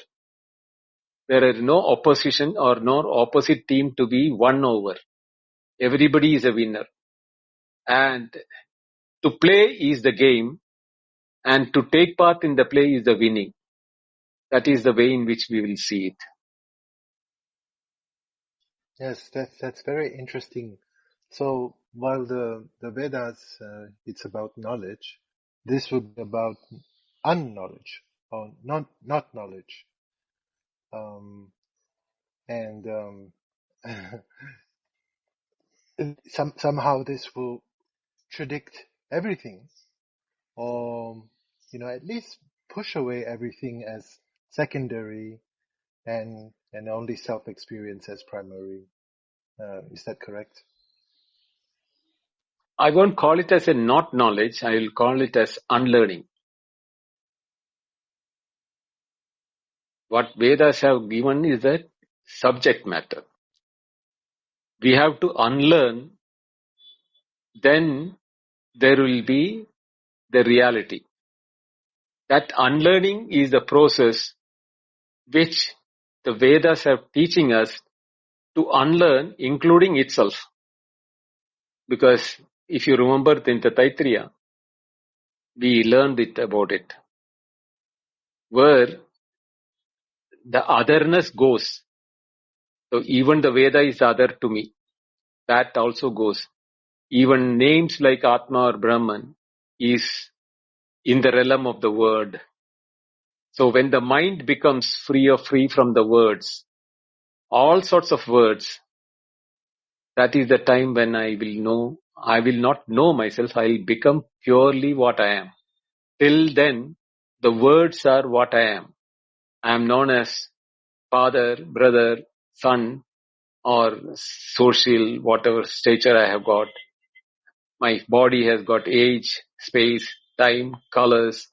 Speaker 2: There is no opposition or no opposite team to be won over. Everybody is a winner. And to play is the game and to take part in the play is the winning. That is the way in which we will see it.
Speaker 5: Yes, that's very interesting. So while the Vedas, it's about knowledge, this would be about unknowledge or not knowledge. And somehow this will predict everything, or at least push away everything as secondary and only self-experience as primary. Is that correct?
Speaker 2: I won't call it as a not knowledge. I will call it as unlearning. What Vedas have given is the subject matter. We have to unlearn, then there will be the reality. That unlearning is the process which the Vedas are teaching us to unlearn, including itself. Because if you remember in the Taittiriya, we learned about it, where the otherness goes. So even the Veda is other to me. That also goes. Even names like Atma or Brahman is in the realm of the word. So when the mind becomes free from the words, all sorts of words, that is the time when I will not know myself, I will become purely what I am. Till then, the words are what I am. I am known as father, brother, son, or social, whatever stature I have got. My body has got age, space, time, colors,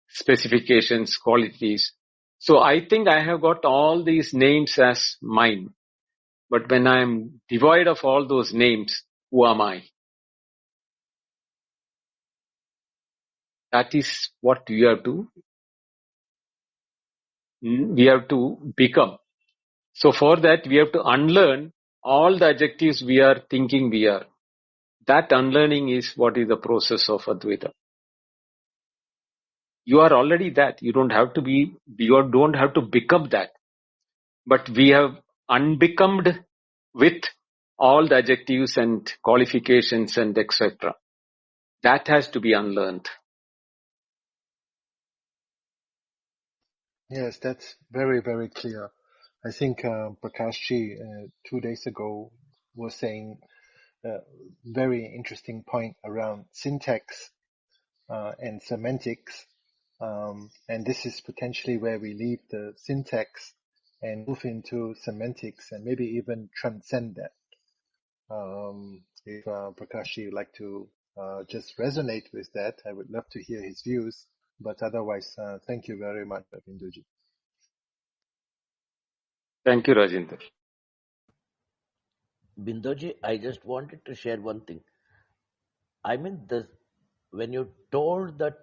Speaker 2: specifications, qualities. So I think I have got all these names as mine. But when I am devoid of all those names, who am I? That is what we have to become. So for that, we have to unlearn all the adjectives we are thinking we are. That unlearning is what is the process of Advaita. You are already that. You don't have to become that. But we have unbecomed with all the adjectives and qualifications and etc. That has to be unlearned.
Speaker 5: Yes, that's very, very clear. I think Prakashji 2 days ago was saying a very interesting point around syntax and semantics. And this is potentially where we leave the syntax and move into semantics and maybe even transcend that. If Prakashji would like to just resonate with that, I would love to hear his views. But otherwise, thank you very much, Binduji.
Speaker 2: Thank you, Rajendra.
Speaker 4: Bindoji, I just wanted to share one thing. I mean, when you told that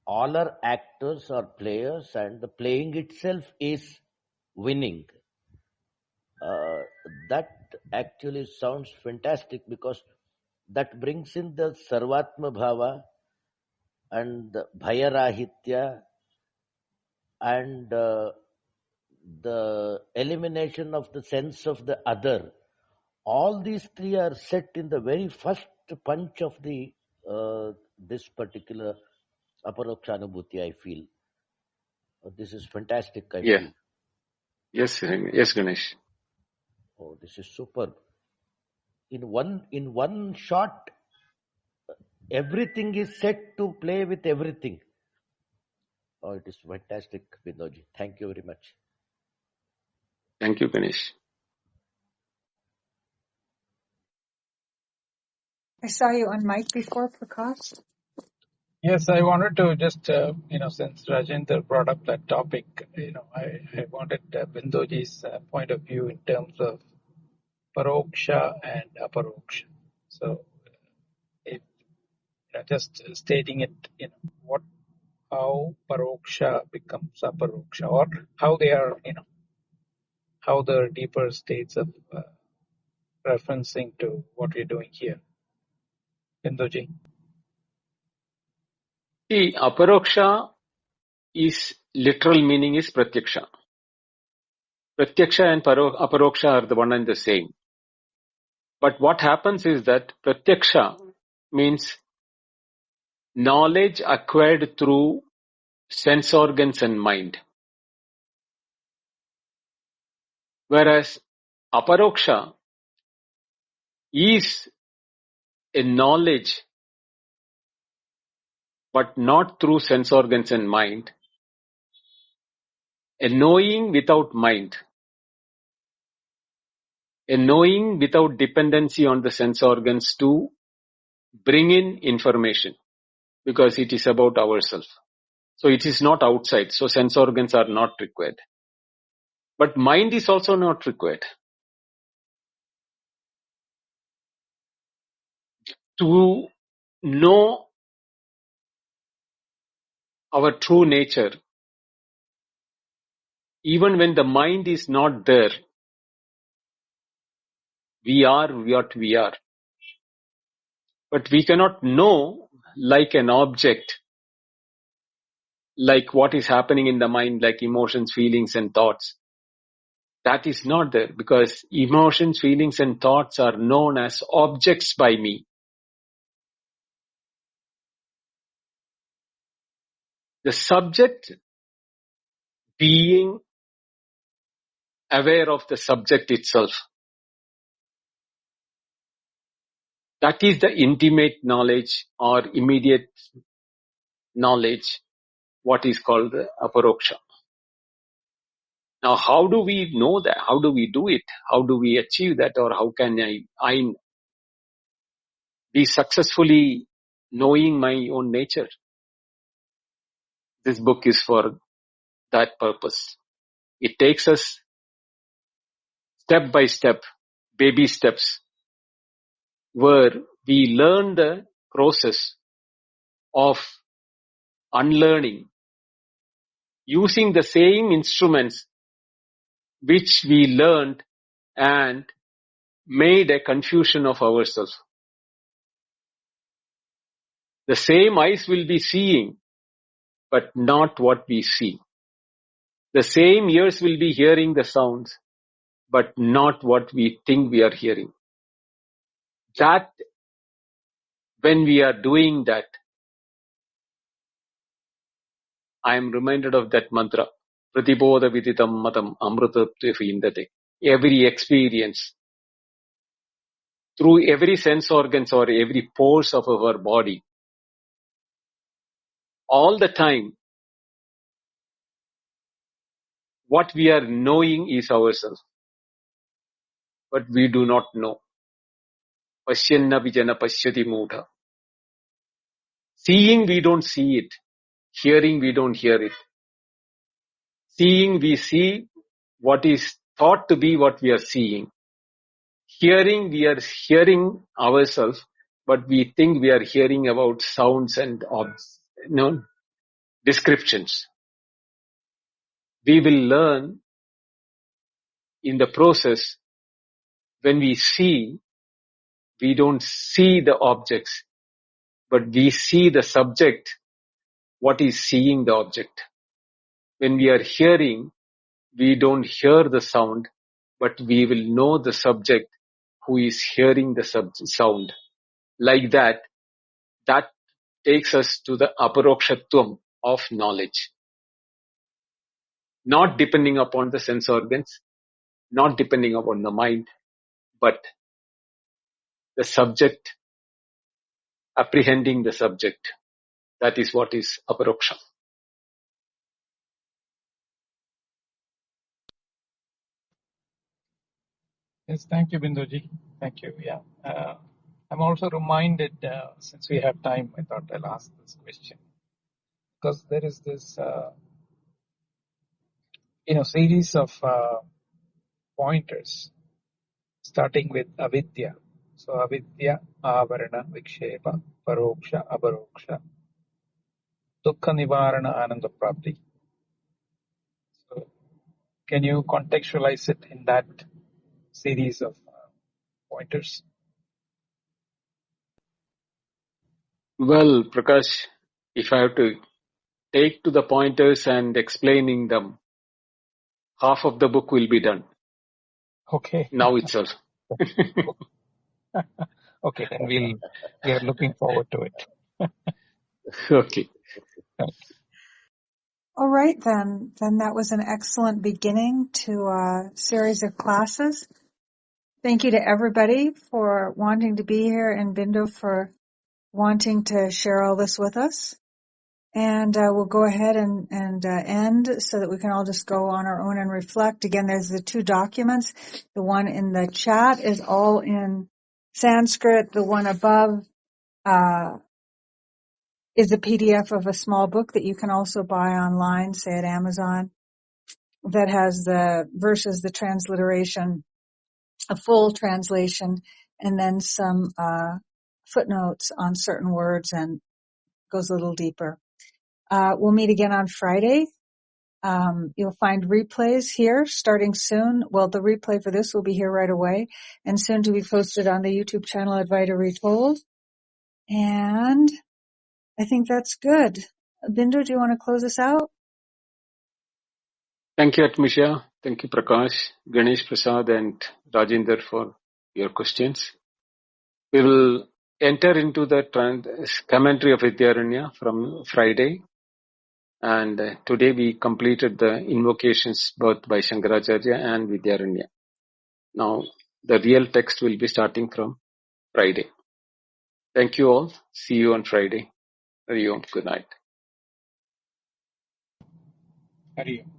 Speaker 4: all are actors or players and the playing itself is winning, that actually sounds fantastic, because that brings in the Sarvatma Bhava and the Bhayarahitya and the elimination of the sense of the other. All these three are set in the very first punch of the this particular Aparokshanubhuti, I feel. This is fantastic, I feel.
Speaker 2: Yes, Ganesh.
Speaker 4: Oh, this is superb. In one shot, everything is set to play with everything. Oh, it is fantastic, Bindoji. Thank you very much.
Speaker 2: Thank you, Ganesh.
Speaker 1: I saw you on mic before, Prakash.
Speaker 3: Yes, I wanted to just, since Rajendra brought up that topic, I wanted Bindoji's point of view in terms of Paroksha and Aparoksha. So, if, just stating it, how Paroksha becomes Aparoksha, or how they are, how the deeper states of referencing to what we're doing here. Bindoji.
Speaker 2: See, Aparoksha is literal meaning is Pratyaksha. Pratyaksha and Aparoksha are the one and the same. But what happens is that Pratyaksha means knowledge acquired through sense organs and mind. Whereas Aparoksha is a knowledge, but not through sense organs and mind. A knowing without mind. A knowing without dependency on the sense organs to bring in information, because it is about ourselves. So it is not outside. So sense organs are not required. But mind is also not required. To know our true nature, even when the mind is not there, we are what we are. But we cannot know like an object, like what is happening in the mind, like emotions, feelings and thoughts. That is not there, because emotions, feelings and thoughts are known as objects by me. The subject being aware of the subject itself. That is the intimate knowledge or immediate knowledge, what is called the Aparoksha. Now, how do we know that? How do we do it? How do we achieve that? Or how can I be successfully knowing my own nature? This book is for that purpose. It takes us step by step, baby steps, where we learn the process of unlearning using the same instruments which we learned and made a confusion of ourselves. The same eyes will be seeing, but not what we see. The same ears will be hearing the sounds, but not what we think we are hearing. That, when we are doing that, I am reminded of that mantra, Pratibodha Viditam Matam Amrita Vindate. Every experience, through every sense organs or every pores of our body, all the time, what we are knowing is ourselves, but we do not know. Pashyanna vijana pashyati mudha. Seeing, we don't see it. Hearing, we don't hear it. Seeing, we see what is thought to be what we are seeing. Hearing, we are hearing ourselves, but we think we are hearing about sounds and descriptions. We will learn in the process. When we see, we don't see the objects, but we see the subject, what is seeing the object. When we are hearing, we don't hear the sound, but we will know the subject who is hearing the sound. Like that, that takes us to the aparokshatvam of knowledge. Not depending upon the sense organs, not depending upon the mind, but the subject, apprehending the subject. That is what is aparoksha.
Speaker 3: Yes, thank you, Binduji. Thank you. Yeah. I'm also reminded, since we have time, I thought I'll ask this question. Because there is this, series of pointers, starting with avidya. So avidya, avarana, vikshepa, paroksha, aparoksha, dukkha nivarana, ananda prapti. So can you contextualize it in that series of pointers?
Speaker 2: Well, Prakash, if I have to take to the pointers and explaining them, half of the book will be done.
Speaker 3: Okay.
Speaker 2: Now itself.
Speaker 3: Okay, then we are looking forward to it.
Speaker 2: Okay.
Speaker 1: All right, then that was an excellent beginning to a series of classes. Thank you to everybody for wanting to be here and Bindu for wanting to share all this with us. And we'll go ahead and end so that we can all just go on our own and reflect. Again, there's the two documents. The one in the chat is all in Sanskrit. The one above is a PDF of a small book that you can also buy online, say at Amazon, that has the verses, the transliteration, a full translation, and then some footnotes on certain words and goes a little deeper. We'll meet again on Friday. You'll find replays here starting soon. Well, the replay for this will be here right away and soon to be posted on the YouTube channel Advaita Retold. And I think that's good. Bindu, do you want to close us out?
Speaker 2: Thank you, Atmisha. Thank you, Prakash, Ganesh Prasad, and Rajinder for your questions. We will enter into the commentary of Vidhyaranya from Friday. And today we completed the invocations both by Shankaracharya and Vidhyaranya. Now the real text will be starting from Friday. Thank you all. See you on Friday. Hari Om. Good night.
Speaker 3: Hari Om.